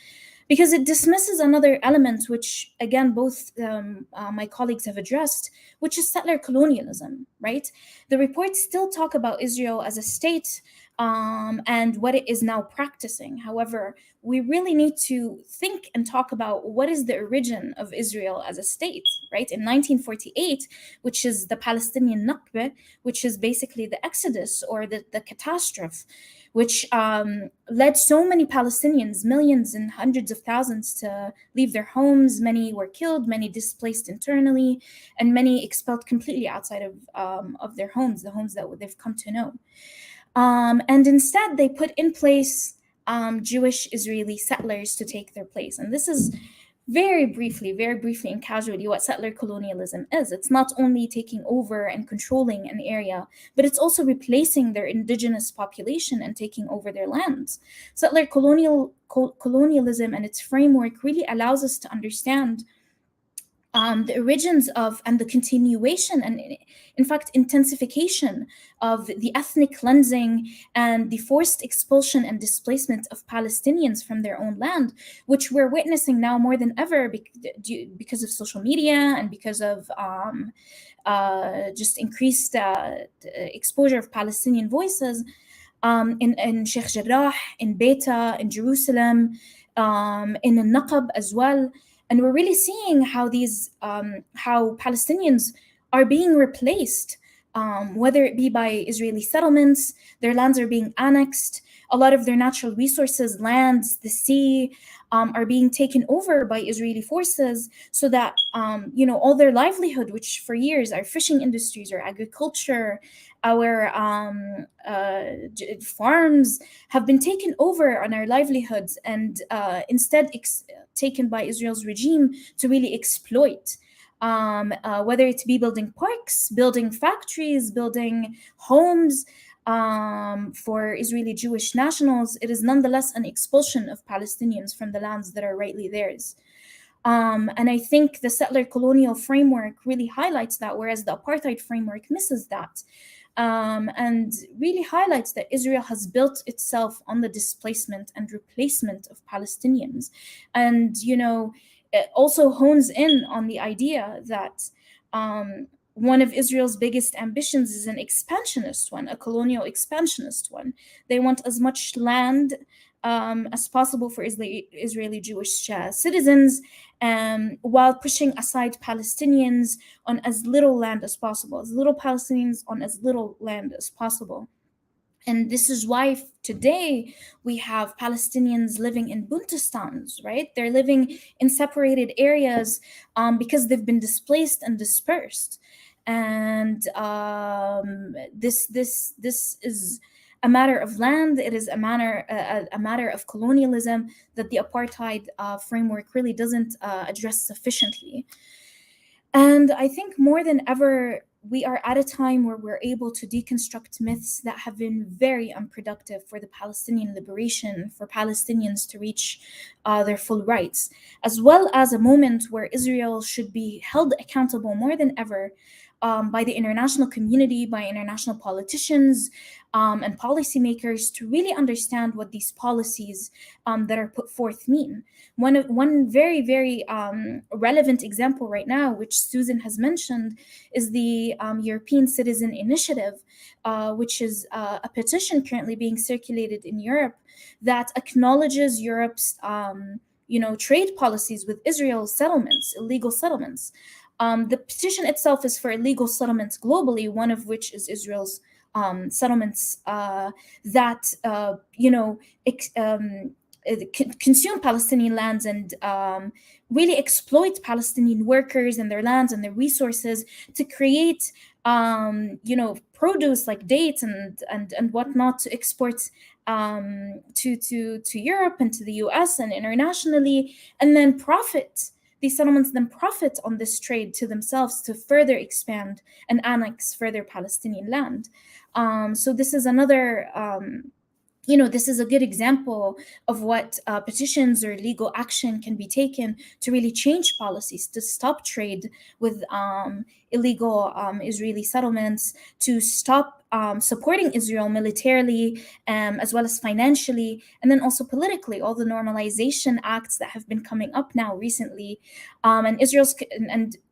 Because it dismisses another element, which, again, both my colleagues have addressed, which is settler colonialism, right? The reports still talk about Israel as a state and what it is now practicing. However, we really need to think and talk about what is the origin of Israel as a state, right? In 1948, which is the Palestinian Nakba, which is basically the exodus or the catastrophe, which led so many Palestinians, millions and hundreds of thousands, to leave their homes. Many were killed, many displaced internally, and many expelled completely outside of their homes, the homes that they've come to know. And instead, they put in place Jewish Israeli settlers to take their place. And this is very briefly and casually what settler colonialism is. It's not only taking over and controlling an area, but it's also replacing their indigenous population and taking over their lands. Settler colonialism and its framework really allows us to understand the origins of and the continuation and, in fact, intensification of the ethnic cleansing and the forced expulsion and displacement of Palestinians from their own land, which we're witnessing now more than ever because of social media and because of just increased exposure of Palestinian voices in Sheikh Jarrah, in Beta, in Jerusalem, in Naqab as well. And we're really seeing how how Palestinians are being replaced, whether it be by Israeli settlements, their lands are being annexed, a lot of their natural resources, lands, the sea, are being taken over by Israeli forces, so that all their livelihood, which for years our fishing industries, our agriculture, our farms, have been taken over on our livelihoods, and instead taken by Israel's regime to really exploit. Whether it be building parks, building factories, building homes for Israeli Jewish nationals, it is nonetheless an expulsion of Palestinians from the lands that are rightly theirs. And I think the settler colonial framework really highlights that, whereas the apartheid framework misses that. And really highlights that Israel has built itself on the displacement and replacement of Palestinians. And, it also hones in on the idea that one of Israel's biggest ambitions is an expansionist one, a colonial expansionist one. They want as much land as possible for Israeli Jewish citizens, while pushing aside Palestinians on as little land as possible, as little Palestinians on as little land as possible. And this is why today we have Palestinians living in Buntistans, right? They're living in separated areas because they've been displaced and dispersed. And this is a matter of land. It is a matter of colonialism that the apartheid framework really doesn't address sufficiently. And I think more than ever, we are at a time where we're able to deconstruct myths that have been very unproductive for the Palestinian liberation, for Palestinians to reach their full rights, as well as a moment where Israel should be held accountable more than ever by the international community, by international politicians and policymakers, to really understand what these policies that are put forth mean. One very, very relevant example right now, which Susan has mentioned, is the European Citizen Initiative, which is a petition currently being circulated in Europe that acknowledges Europe's trade policies with Israel's settlements, illegal settlements. The petition itself is for illegal settlements globally, one of which is Israel's settlements that consume Palestinian lands and really exploit Palestinian workers and their lands and their resources to create produce like dates and whatnot to export to Europe and to the US and internationally, and then these settlements then profit on this trade to themselves to further expand and annex further Palestinian land. So this is another this is a good example of what petitions or legal action can be taken to really change policies, to stop trade with illegal Israeli settlements, to stop supporting Israel militarily, as well as financially, and then also politically, all the normalization acts that have been coming up now recently. And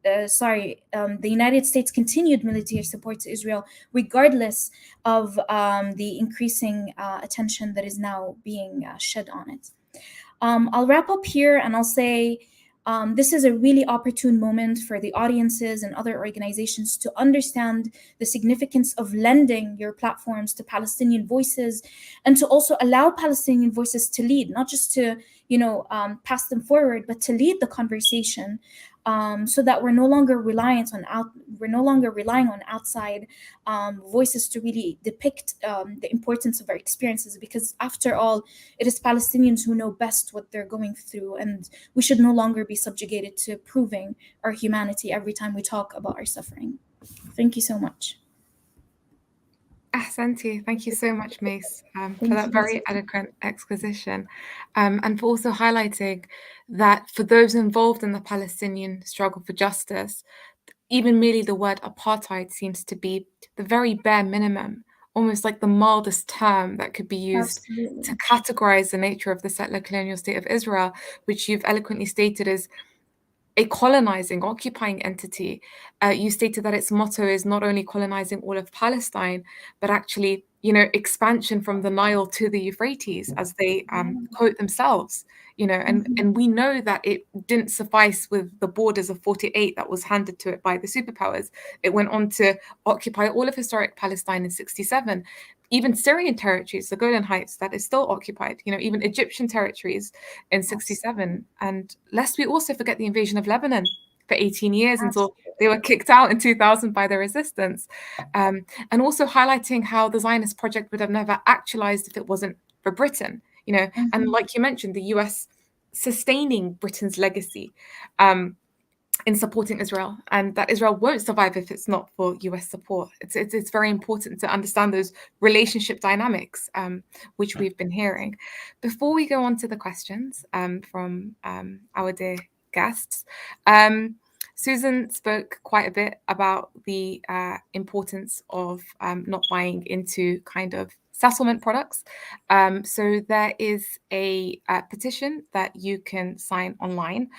the United States continued military support to Israel, regardless of the increasing attention that is now being shed on it. I'll wrap up here and I'll say this is a really opportune moment for the audiences and other organizations to understand the significance of lending your platforms to Palestinian voices, and to also allow Palestinian voices to lead, not just to pass them forward, but to lead the conversation, so that we're no longer relying on outside voices to really depict the importance of our experiences, because after all, it is Palestinians who know best what they're going through, and we should no longer be subjugated to proving our humanity every time we talk about our suffering. Thank you so much. Ahsanti, thank you so much, Mace, for that very eloquent exposition, and for also highlighting that for those involved in the Palestinian struggle for justice, even merely the word apartheid seems to be the very bare minimum, almost like the mildest term that could be used to categorize the nature of the settler colonial state of Israel, which you've eloquently stated is a colonizing, occupying entity. You stated that its motto is not only colonizing all of Palestine, but actually, expansion from the Nile to the Euphrates, as they quote themselves. And we know that it didn't suffice with the borders of 48 that was handed to it by the superpowers. It went on to occupy all of historic Palestine in 67. Even Syrian territories, the Golan Heights, that is still occupied, even Egyptian territories in 67. And lest we also forget the invasion of Lebanon for 18 years until they were kicked out in 2000 by the resistance. And also highlighting how the Zionist project would have never actualized if it wasn't for Britain, and like you mentioned, the US sustaining Britain's legacy in supporting Israel, and that Israel won't survive if it's not for US support. It's very important to understand those relationship dynamics, which we've been hearing. Before we go on to the questions from our dear guests, Susan spoke quite a bit about the importance of not buying into kind of settlement products. So there is a petition that you can sign online.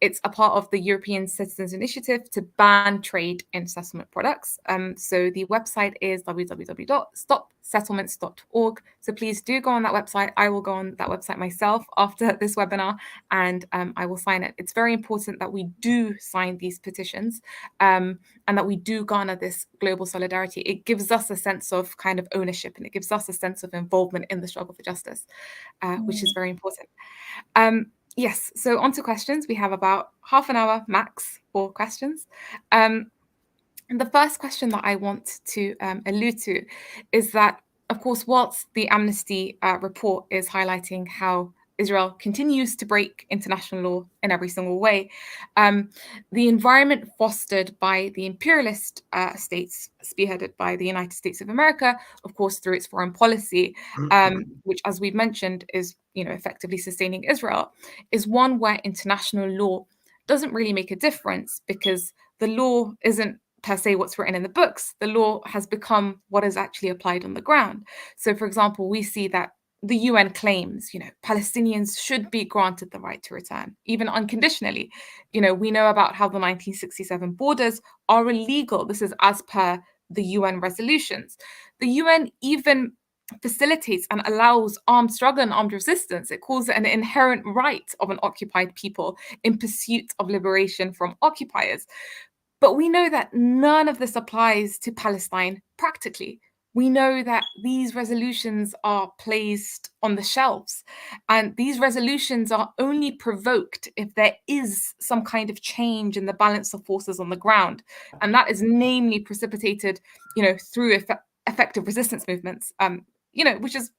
It's a part of the European Citizens Initiative to ban trade in settlement products. So the website is www.stopsettlements.org. So please do go on that website. I will go on that website myself after this webinar, and I will sign it. It's very important that we do sign these petitions, and that we do garner this global solidarity. It gives us a sense of kind of ownership, and it gives us a sense of involvement in the struggle for justice, which is very important. Yes, so on to questions. We have about half an hour max for questions. And the first question that I want to allude to is that, of course, whilst the Amnesty report is highlighting how Israel continues to break international law in every single way, the environment fostered by the imperialist states, spearheaded by the United States of America, of course, through its foreign policy, which, as we've mentioned, is effectively sustaining Israel, is one where international law doesn't really make a difference, because the law isn't per se what's written in the books. The law has become what is actually applied on the ground. So, for example, we see that the UN claims, Palestinians should be granted the right to return, even unconditionally. We know about how the 1967 borders are illegal. This is as per the UN resolutions. The UN even facilitates and allows armed struggle and armed resistance. It calls it an inherent right of an occupied people in pursuit of liberation from occupiers. But we know that none of this applies to Palestine practically. We know that these resolutions are placed on the shelves, and these resolutions are only provoked if there is some kind of change in the balance of forces on the ground. And that is namely precipitated, through effective resistance movements. which is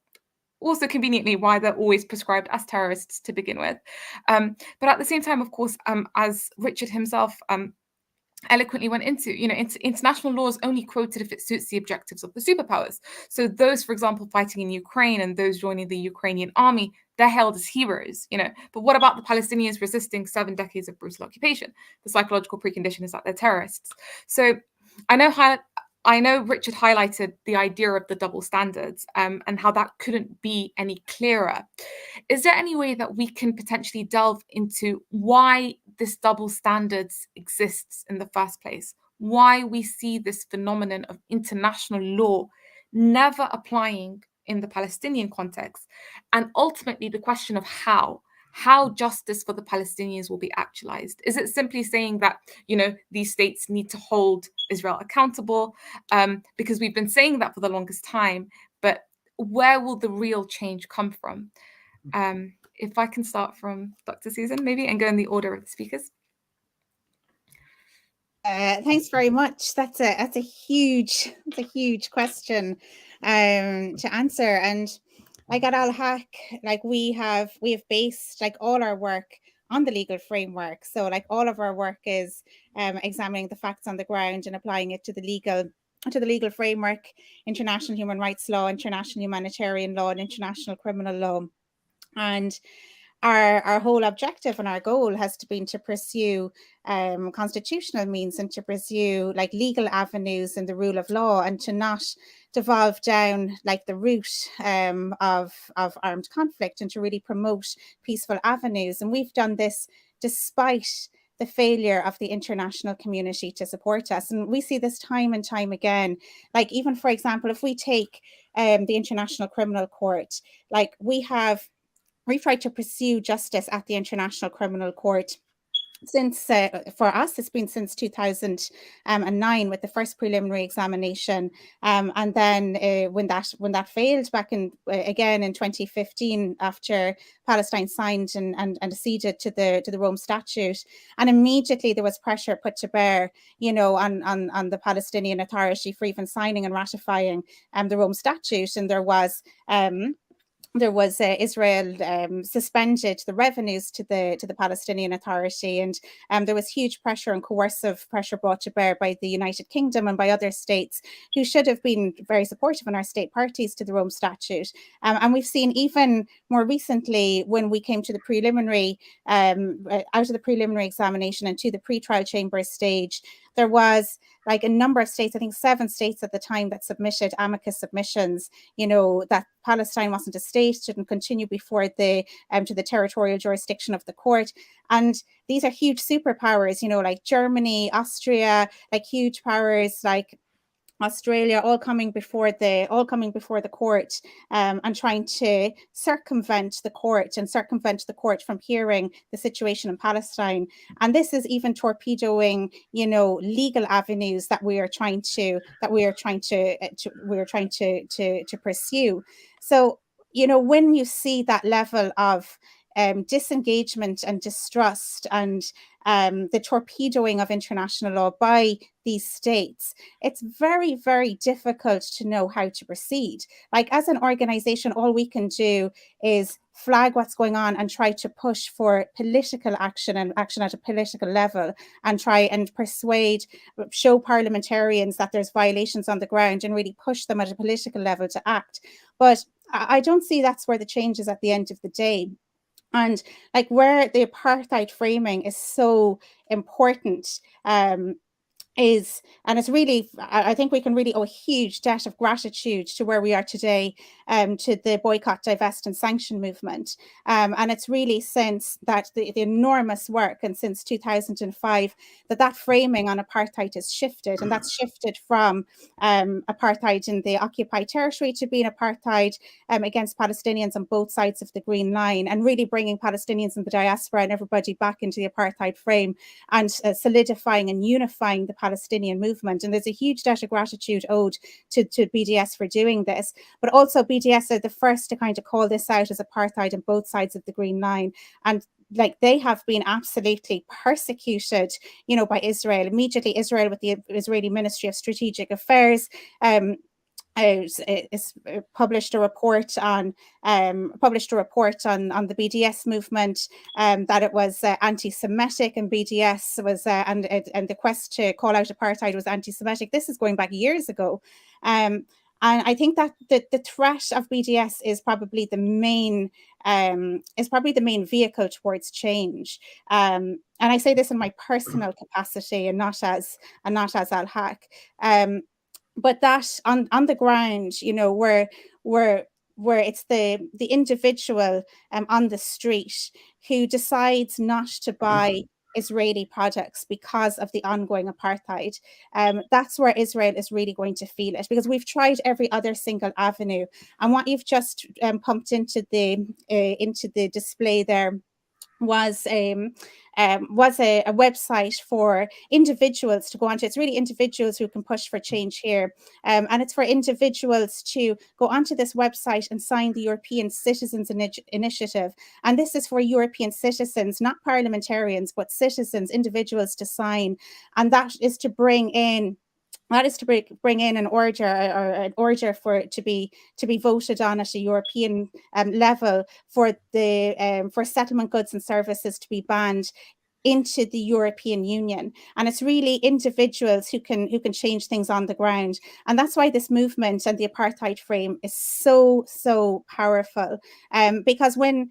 also conveniently why they're always prescribed as terrorists to begin with. But at the same time, of course, as Richard himself eloquently went into, international law is only quoted if it suits the objectives of the superpowers. So those, for example, fighting in Ukraine and those joining the Ukrainian army, they're hailed as heroes, But what about the Palestinians resisting 7 decades of brutal occupation? The psychological precondition is that they're terrorists. So I know Richard highlighted the idea of the double standards and how that couldn't be any clearer. Is there any way that we can potentially delve into why this double standards exists in the first place? Why we see this phenomenon of international law never applying in the Palestinian context? And ultimately the question of how justice for the Palestinians will be actualized. Is it simply saying that, these states need to hold Israel accountable? Because we've been saying that for the longest time, but where will the real change come from? If I can start from Dr. Susan, maybe, and go in the order of the speakers. Thanks very much. That's a huge question to answer. And like at Al Haq, like we have based like all our work on the legal framework. So like all of our work is examining the facts on the ground and applying it to the legal framework, international human rights law, international humanitarian law, and international criminal law. And our whole objective and our goal has been to pursue constitutional means and to pursue like legal avenues in the rule of law, and to not devolve down like the route of armed conflict, and to really promote peaceful avenues. And we've done this despite the failure of the international community to support us. And we see this time and time again. Like even, for example, if we take the International Criminal Court, like we've tried to pursue justice at the International Criminal Court since, for us, it's been since 2009 with the first preliminary examination. And then when that failed back again in 2015, after Palestine signed and acceded to the Rome Statute, and immediately there was pressure put to bear, on the Palestinian Authority for even signing and ratifying the Rome Statute. And there was Israel suspended the revenues to the Palestinian Authority, and there was huge pressure and coercive pressure brought to bear by the United Kingdom and by other states who should have been very supportive in our state parties to the Rome Statute. And we've seen even more recently, when we came to the preliminary, out of the preliminary examination and to the pre-trial chamber stage, there was like a number of states, I think 7 states at the time, that submitted amicus submissions, that Palestine wasn't a state, shouldn't continue before to the territorial jurisdiction of the court. And these are huge superpowers, like Germany, Austria, like huge powers like Australia, all coming before the court, and trying to circumvent the court from hearing the situation in Palestine. And this is even torpedoing, legal avenues that we are trying to pursue. So, when you see that level of disengagement and distrust and the torpedoing of international law by these states, it's very, very difficult to know how to proceed. Like as an organization, all we can do is flag what's going on and try to push for political action and action at a political level, and try and show parliamentarians that there's violations on the ground and really push them at a political level to act. But I don't see that's where the change is at the end of the day. And like where the apartheid framing is so important is, and it's really, I think we can really owe a huge debt of gratitude to where we are today, to the boycott, divest and sanction movement. And it's really since that the enormous work, and since 2005, that framing on apartheid has shifted, and that's shifted from apartheid in the occupied territory to being apartheid against Palestinians on both sides of the Green Line, and really bringing Palestinians in the diaspora and everybody back into the apartheid frame, and solidifying and unifying the Palestinian movement. And there's a huge debt of gratitude owed to BDS for doing this, but also BDS are the first to kind of call this out as apartheid on both sides of the Green Line. And like they have been absolutely persecuted, by Israel. Immediately, Israel, with the Israeli Ministry of Strategic Affairs, published a report on the BDS movement, that it was anti-Semitic, and BDS was and the quest to call out apartheid was anti-Semitic. This is going back years ago, and I think that the threat of BDS is probably the main vehicle towards change. And I say this in my personal capacity and not as Al-Haq. But that on the ground, you know, where it's the individual on the street who decides not to buy Israeli products because of the ongoing apartheid, that's where Israel is really going to feel it, because we've tried every other single avenue. And what you've just pumped into the display there was a website for individuals to go onto. It's really individuals who can push for change here. And it's for individuals to go onto this website and sign the European Citizens Initiative. And this is for European citizens, not parliamentarians, but citizens, individuals to sign. And that is to bring in an order for it to be voted on at a European level for settlement goods and services to be banned into the European Union. And it's really individuals who can change things on the ground. And that's why this movement and the apartheid frame is so powerful. Because when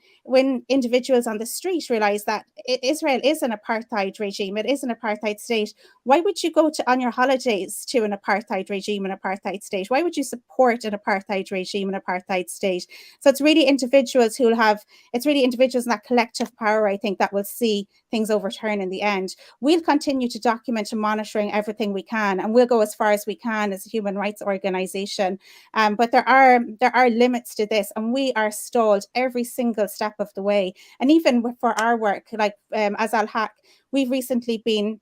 individuals on the street realize that Israel is an apartheid regime, it is an apartheid state, why would you go on your holidays to an apartheid regime, an apartheid state? Why would you support an apartheid regime, an apartheid state? So it's really individuals in that collective power, I think, that will see things overturn in the end. We'll continue to document and monitoring everything we can, and we'll go as far as we can as a human rights organization. But there are limits to this, and we are stalled every single step of the way. And even for our work, like as Al-Haq, we've recently been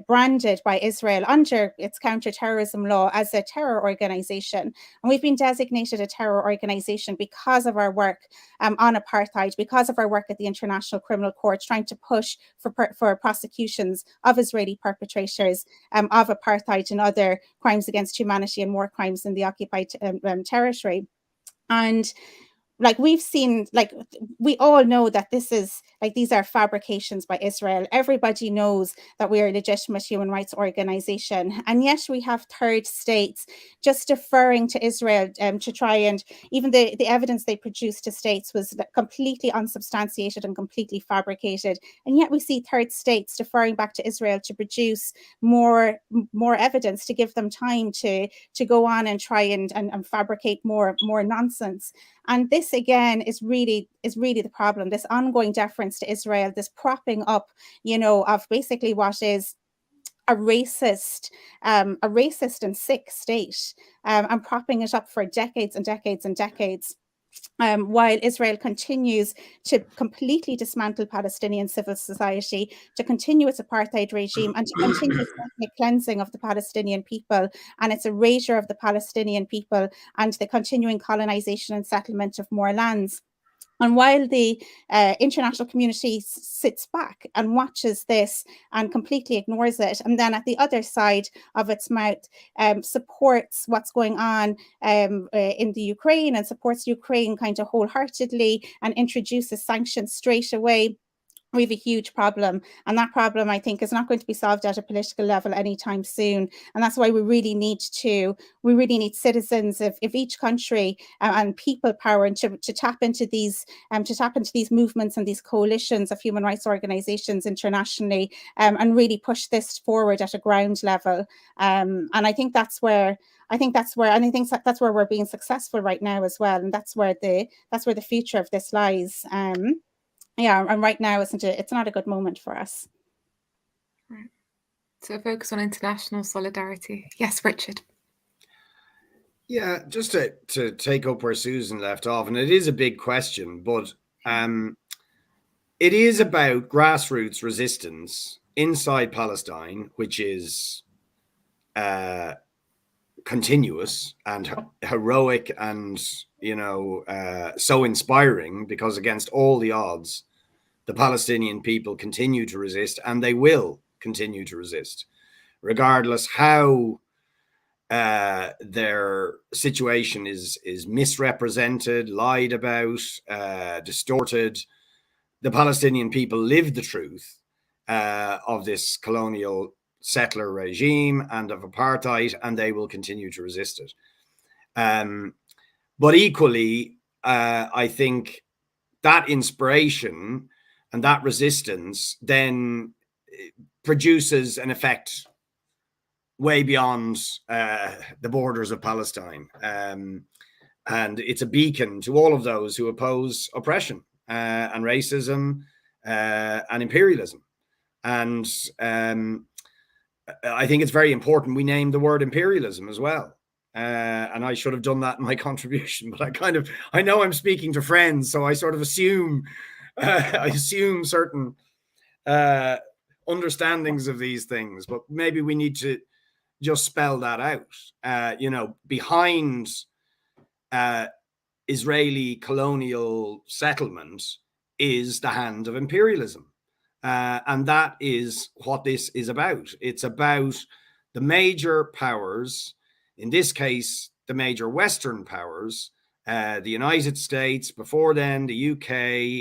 branded by Israel under its counterterrorism law as a terror organization. And we've been designated a terror organization because of our work on apartheid, because of our work at the International Criminal Court, trying to push for prosecutions of Israeli perpetrators of apartheid and other crimes against humanity and war crimes in the occupied territory. And we've seen, we all know that these are fabrications by Israel. Everybody knows that we are a legitimate human rights organization. And yet we have third states just deferring to Israel to try, and even the evidence they produced to states was completely unsubstantiated and completely fabricated. And yet we see third states deferring back to Israel to produce more evidence, to give them time to go on and try and fabricate more nonsense. And this again is really the problem, this ongoing deference to Israel, this propping up, of basically what is a racist and sick state, and propping it up for decades and decades and decades. While Israel continues to completely dismantle Palestinian civil society, to continue its apartheid regime, and to continue its ethnic cleansing of the Palestinian people, and its erasure of the Palestinian people, and the continuing colonization and settlement of more lands. And while the international community sits back and watches this and completely ignores it, and then at the other side of its mouth supports what's going on in the Ukraine, and supports Ukraine kind of wholeheartedly, and introduces sanctions straight away, we have a huge problem. And that problem, I think, is not going to be solved at a political level anytime soon. And that's why we really need citizens of each country and people power, and to tap into these movements and these coalitions of human rights organizations internationally, and really push this forward at a ground level. And I think that's where we're being successful right now as well. And that's where the future of this lies. And right now it's not a good moment for us. Right. So focus on international solidarity. Yes, Richard. Yeah, just to take up where Susan left off, and it is a big question, but it is about grassroots resistance inside Palestine, which is continuous and heroic and so inspiring, because against all the odds the Palestinian people continue to resist, and they will continue to resist. regardless how their situation is misrepresented, lied about, distorted. The Palestinian people live the truth of this colonial settler regime and of apartheid, and they will continue to resist it. But equally, I think that inspiration and that resistance then produces an effect way beyond the borders of Palestine. And it's a beacon to all of those who oppose oppression and racism and imperialism. And I think it's very important we name the word imperialism as well. And I should have done that in my contribution, but I know I'm speaking to friends, so I sort of assume certain understandings of these things, but maybe we need to just spell that out. Behind Israeli colonial settlement is the hand of imperialism. And that is what this is about. It's about the major powers, in this case, the major Western powers, the United States, before then the UK,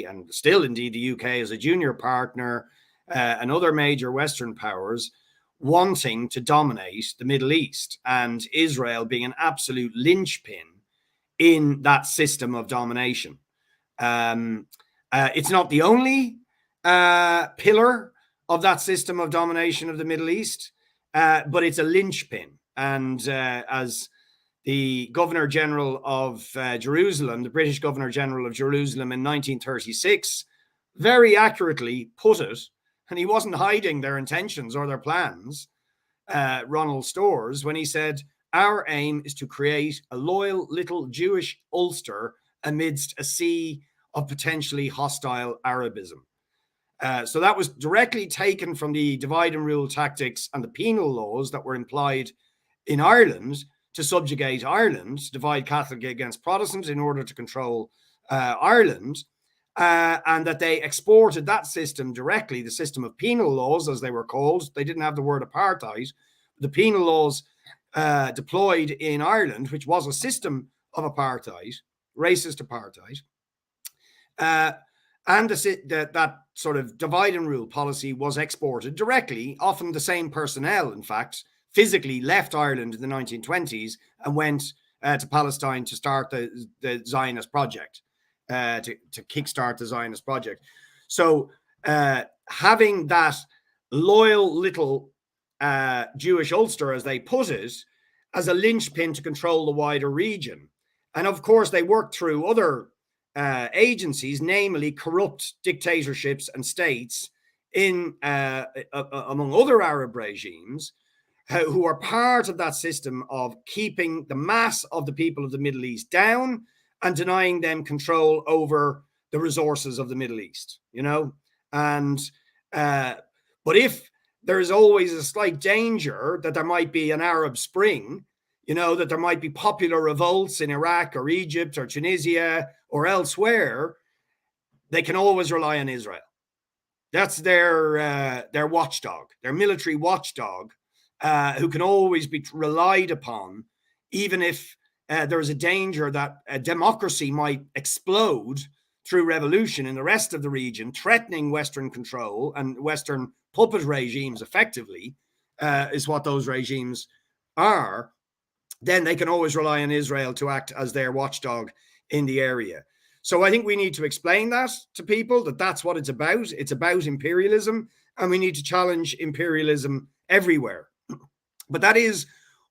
and still indeed the UK as a junior partner, and other major Western powers wanting to dominate the Middle East, and Israel being an absolute linchpin in that system of domination. It's not the only pillar of that system of domination of the Middle East, but it's a linchpin. And as the Governor General of Jerusalem, the British Governor General of Jerusalem in 1936, very accurately put it, and he wasn't hiding their intentions or their plans, Ronald Storrs, when he said, "Our aim is to create a loyal little Jewish Ulster amidst a sea of potentially hostile Arabism." So that was directly taken from the divide and rule tactics and the penal laws that were implied in Ireland to subjugate Ireland, to divide Catholic against Protestant in order to control Ireland, and that they exported that system directly, the system of penal laws, as they were called. They didn't have the word apartheid. The penal laws deployed in Ireland, which was a system of apartheid, racist apartheid, and that sort of divide and rule policy was exported directly. Often the same personnel, in fact, physically left Ireland in the 1920s and went to Palestine to start the Zionist project, to kickstart the Zionist project. So having that loyal little Jewish Ulster, as they put it, as a linchpin to control the wider region. And of course, they worked through other agencies, namely corrupt dictatorships and states in among other Arab regimes, who are part of that system of keeping the mass of the people of the Middle East down and denying them control over the resources of the Middle East, And but if there is always a slight danger that there might be an Arab Spring, that there might be popular revolts in Iraq or Egypt or Tunisia or elsewhere, they can always rely on Israel. That's their watchdog, their military watchdog, who can always be relied upon, even if there is a danger that a democracy might explode through revolution in the rest of the region, threatening Western control and Western puppet regimes effectively, is what those regimes are. Then they can always rely on Israel to act as their watchdog in the area. So I think we need to explain that to people, that that's what it's about. It's about imperialism, and we need to challenge imperialism everywhere. But that is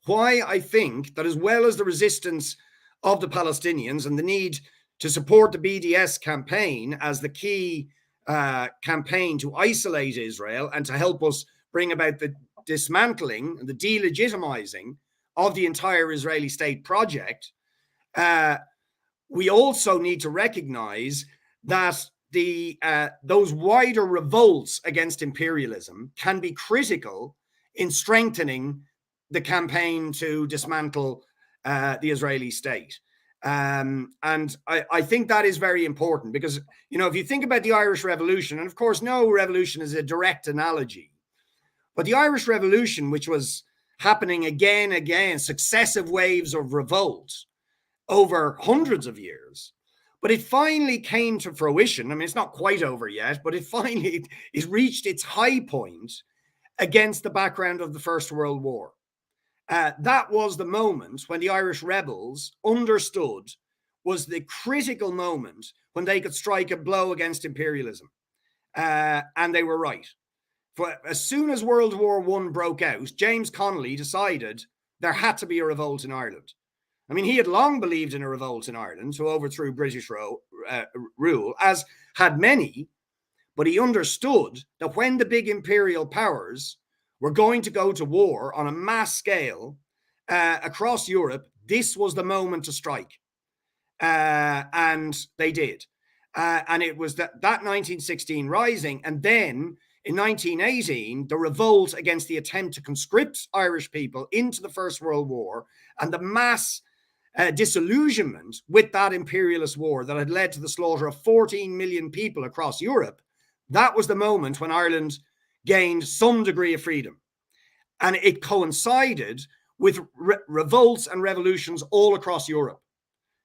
why I think that, as well as the resistance of the Palestinians and the need to support the BDS campaign as the key campaign to isolate Israel and to help us bring about the dismantling and the delegitimizing of the entire Israeli state project, we also need to recognize that those wider revolts against imperialism can be critical in strengthening the campaign to dismantle the Israeli state. And I think that is very important because, if you think about the Irish Revolution, and of course, no revolution is a direct analogy, But the Irish Revolution, which was happening again, successive waves of revolt over hundreds of years, but it finally came to fruition. I mean, it's not quite over yet, but it reached its high point against the background of the First World War. That was the moment when the Irish rebels understood was the critical moment when they could strike a blow against imperialism. And they were right. For as soon as World War I broke out, James Connolly decided there had to be a revolt in Ireland. I mean, he had long believed in a revolt in Ireland to overthrow British rule, as had many, but he understood that when the big imperial powers were going to go to war on a mass scale across Europe, this was the moment to strike. And they did. And it was that 1916 rising. And then in 1918, the revolt against the attempt to conscript Irish people into the First World War and the mass disillusionment with that imperialist war that had led to the slaughter of 14 million people across Europe. That was the moment when Ireland gained some degree of freedom. And it coincided with revolts and revolutions all across Europe.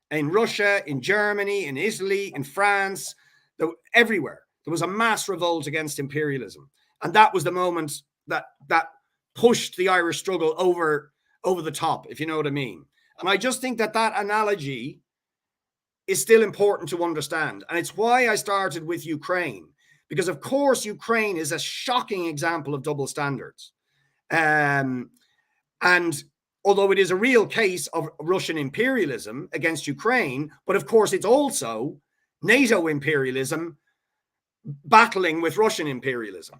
In Russia, in Germany, in Italy, in France, everywhere. There was a mass revolt against imperialism. And that was the moment that pushed the Irish struggle over the top, if you know what I mean. And I just think that analogy is still important to understand. And it's why I started with Ukraine, because of course, Ukraine is a shocking example of double standards. And although it is a real case of Russian imperialism against Ukraine, but of course, it's also NATO imperialism battling with Russian imperialism,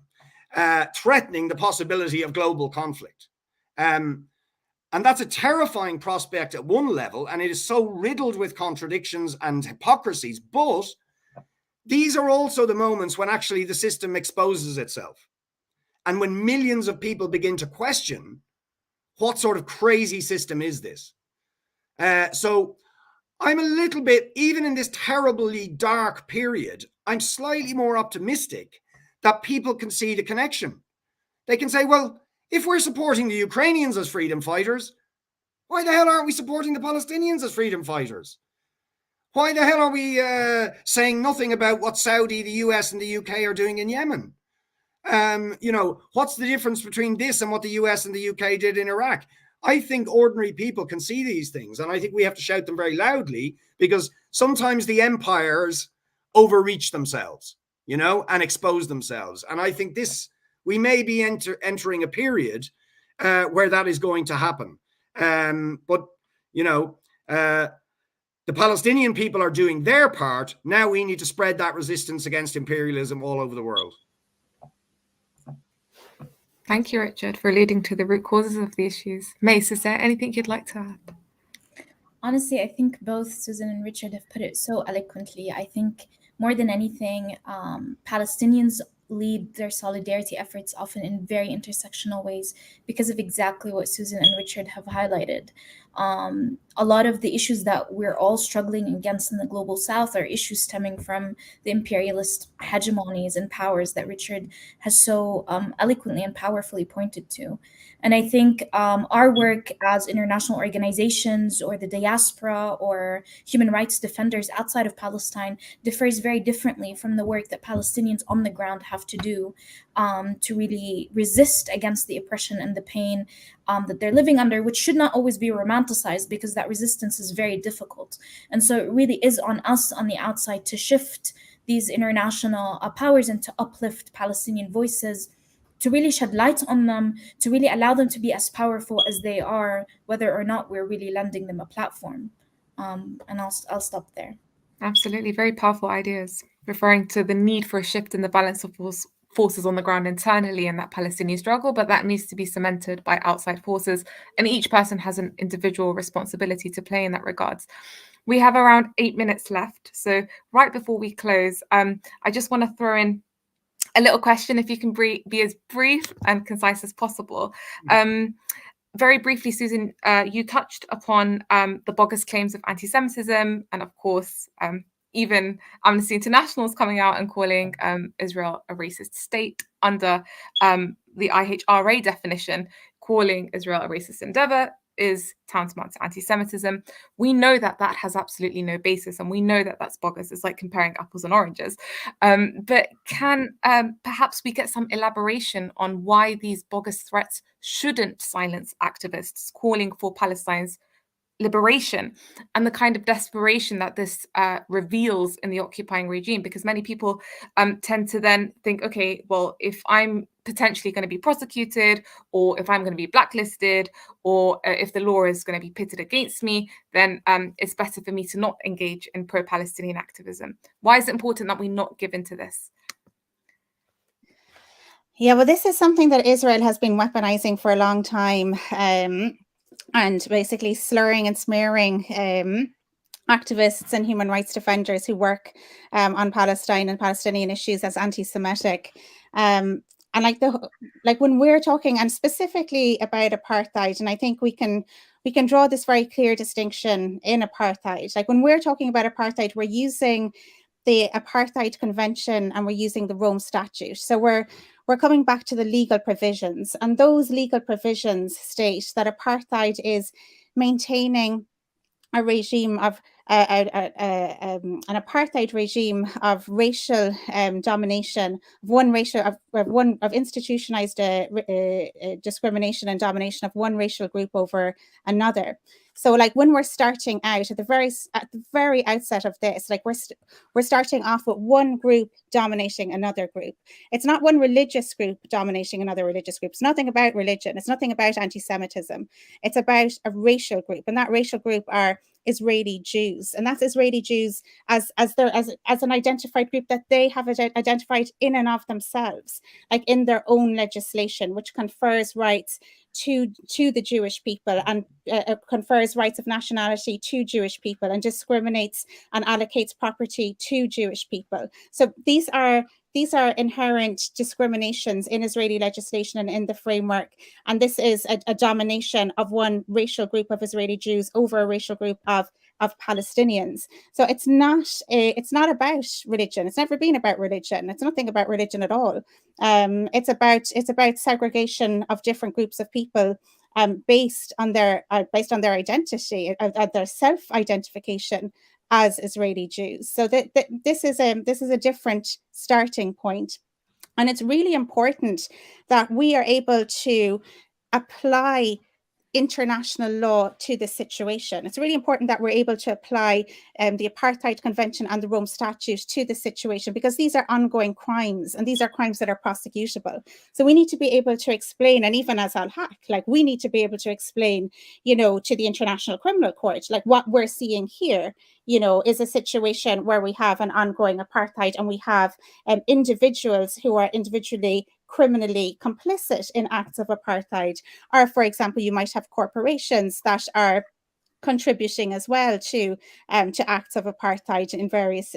threatening the possibility of global conflict. And that's a terrifying prospect at one level, and it is so riddled with contradictions and hypocrisies. But these are also the moments when actually the system exposes itself. And when millions of people begin to question, what sort of crazy system is this? So I'm a little bit, even in this terribly dark period, I'm slightly more optimistic that people can see the connection. They can say, well, if we're supporting the Ukrainians as freedom fighters, why the hell aren't we supporting the Palestinians as freedom fighters? Why the hell are we saying nothing about what Saudi, the US, and the UK are doing in Yemen? What's the difference between this and what the US and the UK did in Iraq? I think ordinary people can see these things, and I think we have to shout them very loudly, because sometimes the empires overreach themselves, and expose themselves. And I think we may be entering a period where that is going to happen. But the Palestinian people are doing their part. Now we need to spread that resistance against imperialism all over the world. Thank you, Richard, for alluding to the root causes of the issues. Mace, is there anything you'd like to add? Honestly, I think both Susan and Richard have put it so eloquently. I think more than anything, Palestinians lead their solidarity efforts often in very intersectional ways because of exactly what Susan and Richard have highlighted. A lot of the issues that we're all struggling against in the global south are issues stemming from the imperialist hegemonies and powers that Richard has so eloquently and powerfully pointed to. And I think our work as international organizations or the diaspora or human rights defenders outside of Palestine differs very differently from the work that Palestinians on the ground have to do to really resist against the oppression and the pain that they're living under, which should not always be romanticized, because that resistance is very difficult. And so it really is on us on the outside to shift these international powers and to uplift Palestinian voices, to really shed light on them, to really allow them to be as powerful as they are, whether or not we're really lending them a platform. And I'll stop there. Absolutely. Very powerful ideas, referring to the need for a shift in the balance of forces on the ground internally in that Palestinian struggle, but that needs to be cemented by outside forces, and each person has an individual responsibility to play in that regards. We have around 8 minutes left, so right before we close, I just want to throw in a little question, if you can be as brief and concise as possible. Very briefly, Susan, you touched upon the bogus claims of anti-Semitism, and of course, even Amnesty International is coming out and calling Israel a racist state under the IHRA definition, calling Israel a racist endeavor is tantamount to anti-Semitism. We know that that has absolutely no basis, and we know that that's bogus. It's like comparing apples and oranges. But can perhaps we get some elaboration on why these bogus threats shouldn't silence activists calling for Palestine's liberation, and the kind of desperation that this reveals in the occupying regime? Because many people tend to then think, okay, well, if I'm potentially going to be prosecuted, or if I'm going to be blacklisted, or if the law is going to be pitted against me, then it's better for me to not engage in pro-Palestinian activism. Why is it important that we not give into this? Yeah, well, this is something that Israel has been weaponizing for a long time, and basically slurring and smearing activists and human rights defenders who work on Palestine and Palestinian issues as anti-Semitic. And like when we're talking, and specifically about apartheid, and I think we can draw this very clear distinction in apartheid. Like when we're talking about apartheid, we're using the Apartheid Convention and we're using the Rome Statute. So we're coming back to the legal provisions, and those legal provisions state that apartheid is maintaining a regime of an apartheid regime of racial domination, of institutionalized discrimination and domination of one racial group over another. So, like when we're starting out at the very outset of this, like we're starting off with one group dominating another group. It's not one religious group dominating another religious group. It's nothing about religion. It's nothing about anti-Semitism. It's about a racial group, and that racial group are Israeli Jews, and that's Israeli Jews as an identified group that they have identified in and of themselves, like in their own legislation, which confers rights to the Jewish people, and confers rights of nationality to Jewish people, and discriminates and allocates property to Jewish people. So these are inherent discriminations in Israeli legislation and in the framework. And this is a domination of one racial group of Israeli Jews over a racial group of Palestinians. So it's not about religion. It's never been about religion. It's nothing about religion at all. It's about segregation of different groups of people based on their identity, their self-identification as Israeli Jews. So this is a different starting point. And it's really important that we are able to apply international law to this situation. It's really important that we're able to apply the Apartheid Convention and the Rome Statute to the situation, because these are ongoing crimes, and these are crimes that are prosecutable. So we need to be able to explain, and even as Al-Haq, like we need to be able to explain, to the International Criminal Court, like what we're seeing here, is a situation where we have an ongoing apartheid, and we have individuals who are individually criminally complicit in acts of apartheid. Or, for example, you might have corporations that are contributing as well to acts of apartheid in various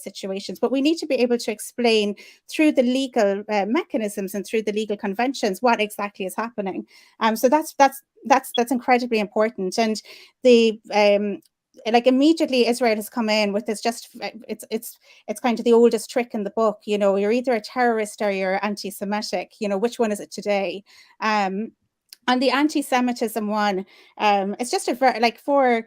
situations. But we need to be able to explain through the legal mechanisms and through the legal conventions what exactly is happening. So that's incredibly important. And the like immediately Israel has come in with this, it's kind of the oldest trick in the book, you're either a terrorist or you're anti-Semitic, which one is it today? And the anti-Semitism one, it's just for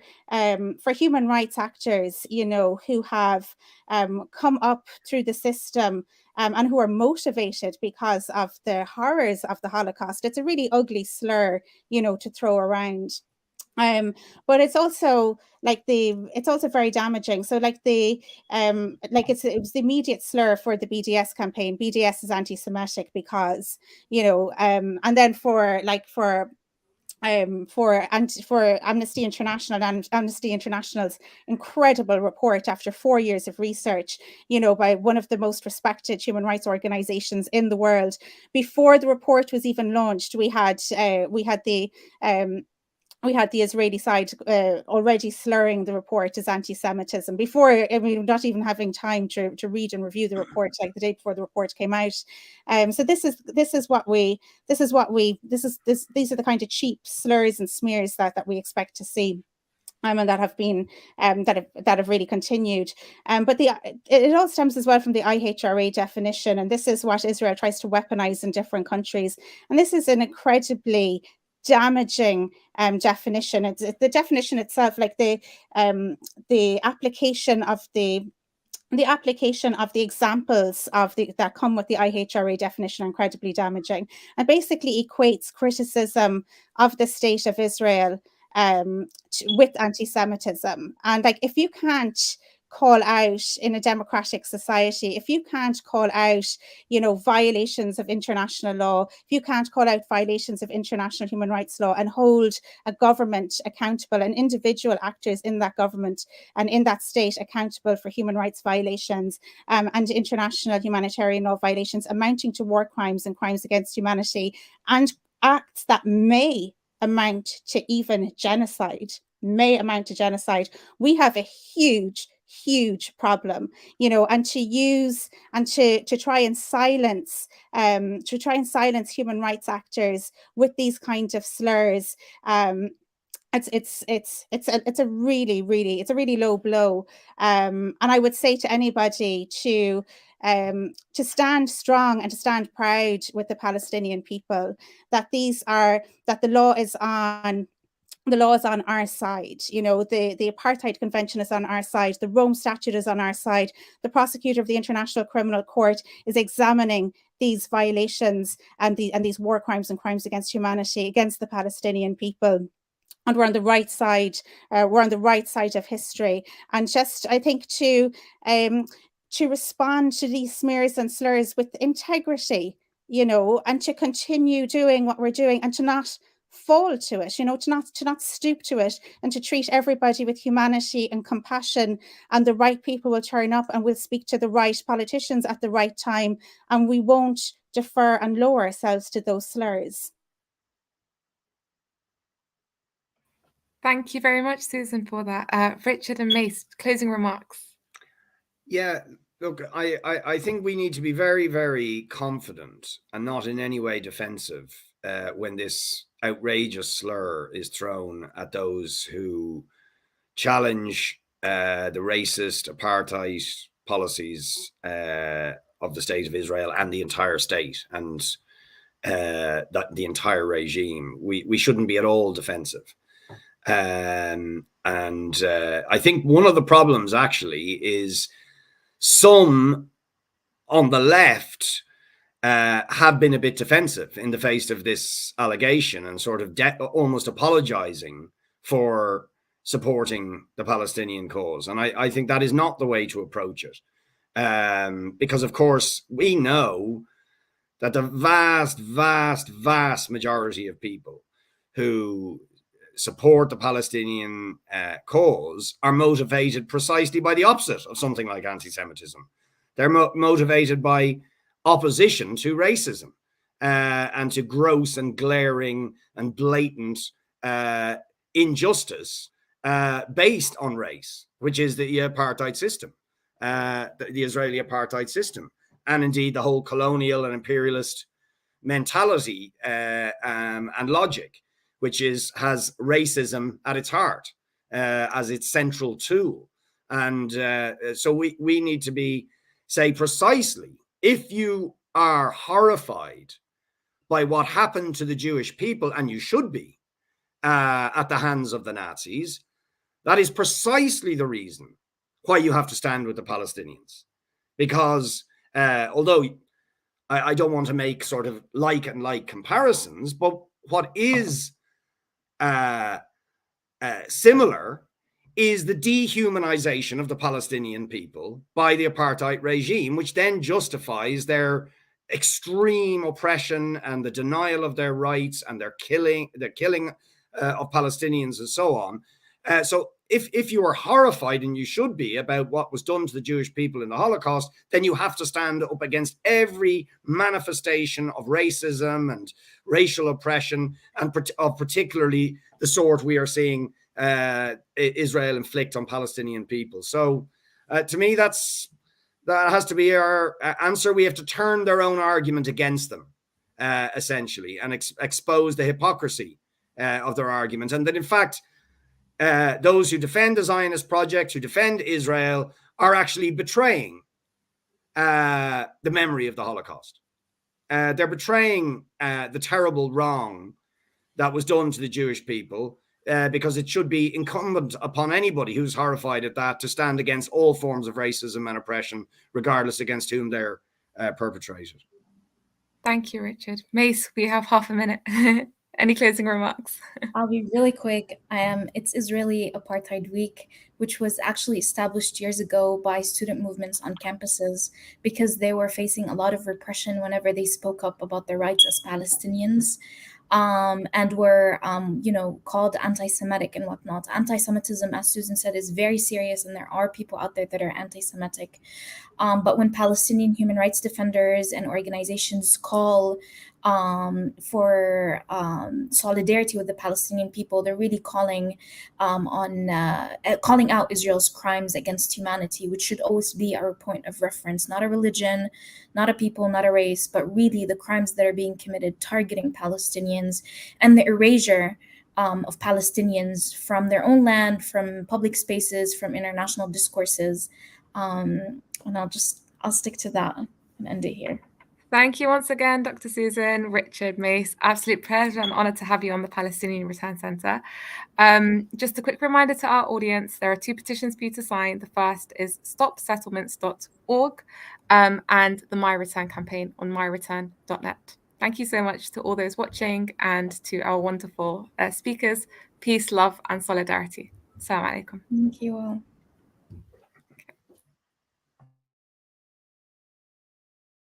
human rights actors, who have come up through the system and who are motivated because of the horrors of the Holocaust. It's a really ugly slur, to throw around. But it's also very damaging. So it was the immediate slur for the BDS campaign. BDS is anti-Semitic because, and then for Amnesty International and Amnesty International's incredible report after 4 years of research, by one of the most respected human rights organizations in the world. Before the report was even launched, we had the Israeli side already slurring the report as anti-Semitism before, not even having time to read and review the report, like the day before the report came out. So these are the kind of cheap slurs and smears that we expect to see. and that have been that have really continued. But it all stems as well from the IHRA definition, and this is what Israel tries to weaponize in different countries. And this is an incredibly damaging definition. It's the definition itself, like the application of the examples of that come with the IHRA definition are incredibly damaging, and basically equates criticism of the state of Israel with anti-Semitism. And like, if you can't call out in a democratic society, if you can't call out, violations of international law, if you can't call out violations of international human rights law and hold a government accountable and individual actors in that government and in that state accountable for human rights violations and international humanitarian law violations amounting to war crimes and crimes against humanity, and acts that may amount to even genocide, we have a huge problem, and to use and to try and silence human rights actors with these kinds of slurs. It's a really low blow, and I would say to anybody to stand strong and to stand proud with the Palestinian people, that the law is on our side. The Apartheid Convention is on our side. The Rome Statute is on our side. The prosecutor of the International Criminal Court is examining these violations and these war crimes and crimes against humanity against the Palestinian people. And we're on the right side. We're on the right side of history. And just, I think, to respond to these smears and slurs with integrity, and to continue doing what we're doing, and to not fall to it, to not stoop to it, and to treat everybody with humanity and compassion. And the right people will turn up and will speak to the right politicians at the right time, and we won't defer and lower ourselves to those slurs. Thank you very much, Susan, for that. Richard and Mace, closing remarks. Yeah, look, I think we need to be very, very confident and not in any way defensive when this outrageous slur is thrown at those who challenge the racist apartheid policies of the state of Israel and the entire state and the entire regime. We shouldn't be at all defensive. And I think one of the problems actually is some on the left have been a bit defensive in the face of this allegation and sort of almost apologizing for supporting the Palestinian cause. And I think that is not the way to approach it. Because, of course, we know that the vast majority of people who support the Palestinian cause are motivated precisely by the opposite of something like anti-Semitism. They're motivated by opposition to racism and to gross and glaring and blatant injustice based on race, which is the apartheid system, the Israeli apartheid system, and indeed the whole colonial and imperialist mentality and logic, which has racism at its heart as its central tool. And so we need to say precisely, if you are horrified by what happened to the Jewish people, and you should be, at the hands of the Nazis, that is precisely the reason why you have to stand with the Palestinians. Because although I don't want to make sort of like and like comparisons, but what is similar is the dehumanization of the Palestinian people by the apartheid regime, which then justifies their extreme oppression and the denial of their rights and their killing of Palestinians and so on. So if you are horrified, and you should be, about what was done to the Jewish people in the Holocaust, then you have to stand up against every manifestation of racism and racial oppression, and of particularly the sort we are seeing Israel inflict on Palestinian people. So to me, that has to be our answer. We have to turn their own argument against them, essentially, and expose the hypocrisy of their argument. And that, in fact, those who defend the Zionist project, who defend Israel, are actually betraying the memory of the Holocaust. They're betraying the terrible wrong that was done to the Jewish people, because it should be incumbent upon anybody who's horrified at that to stand against all forms of racism and oppression, regardless against whom they're perpetrated. Thank you, Richard. Mace, we have half a minute. Any closing remarks? I'll be really quick. It's Israeli Apartheid Week, which was actually established years ago by student movements on campuses because they were facing a lot of repression whenever they spoke up about their rights as Palestinians. And were, called anti-Semitic and whatnot. Anti-Semitism, as Susan said, is very serious, and there are people out there that are anti-Semitic. But when Palestinian human rights defenders and organizations call for solidarity with the Palestinian people, they're really calling out Israel's crimes against humanity, which should always be our point of reference, not a religion, not a people, not a race, but really the crimes that are being committed targeting Palestinians and the erasure of Palestinians from their own land, from public spaces, from international discourses. And I'll stick to that and end it here. Thank you once again, Dr. Susan, Richard, Mace. Absolute pleasure and honor to have you on the Palestinian Return Centre. Just a quick reminder to our audience, there are 2 petitions for you to sign. The first is stopsettlements.org and the My Return campaign on myreturn.net. Thank you so much to all those watching and to our wonderful speakers. Peace, love and solidarity. Assalamu alaikum. Thank you all.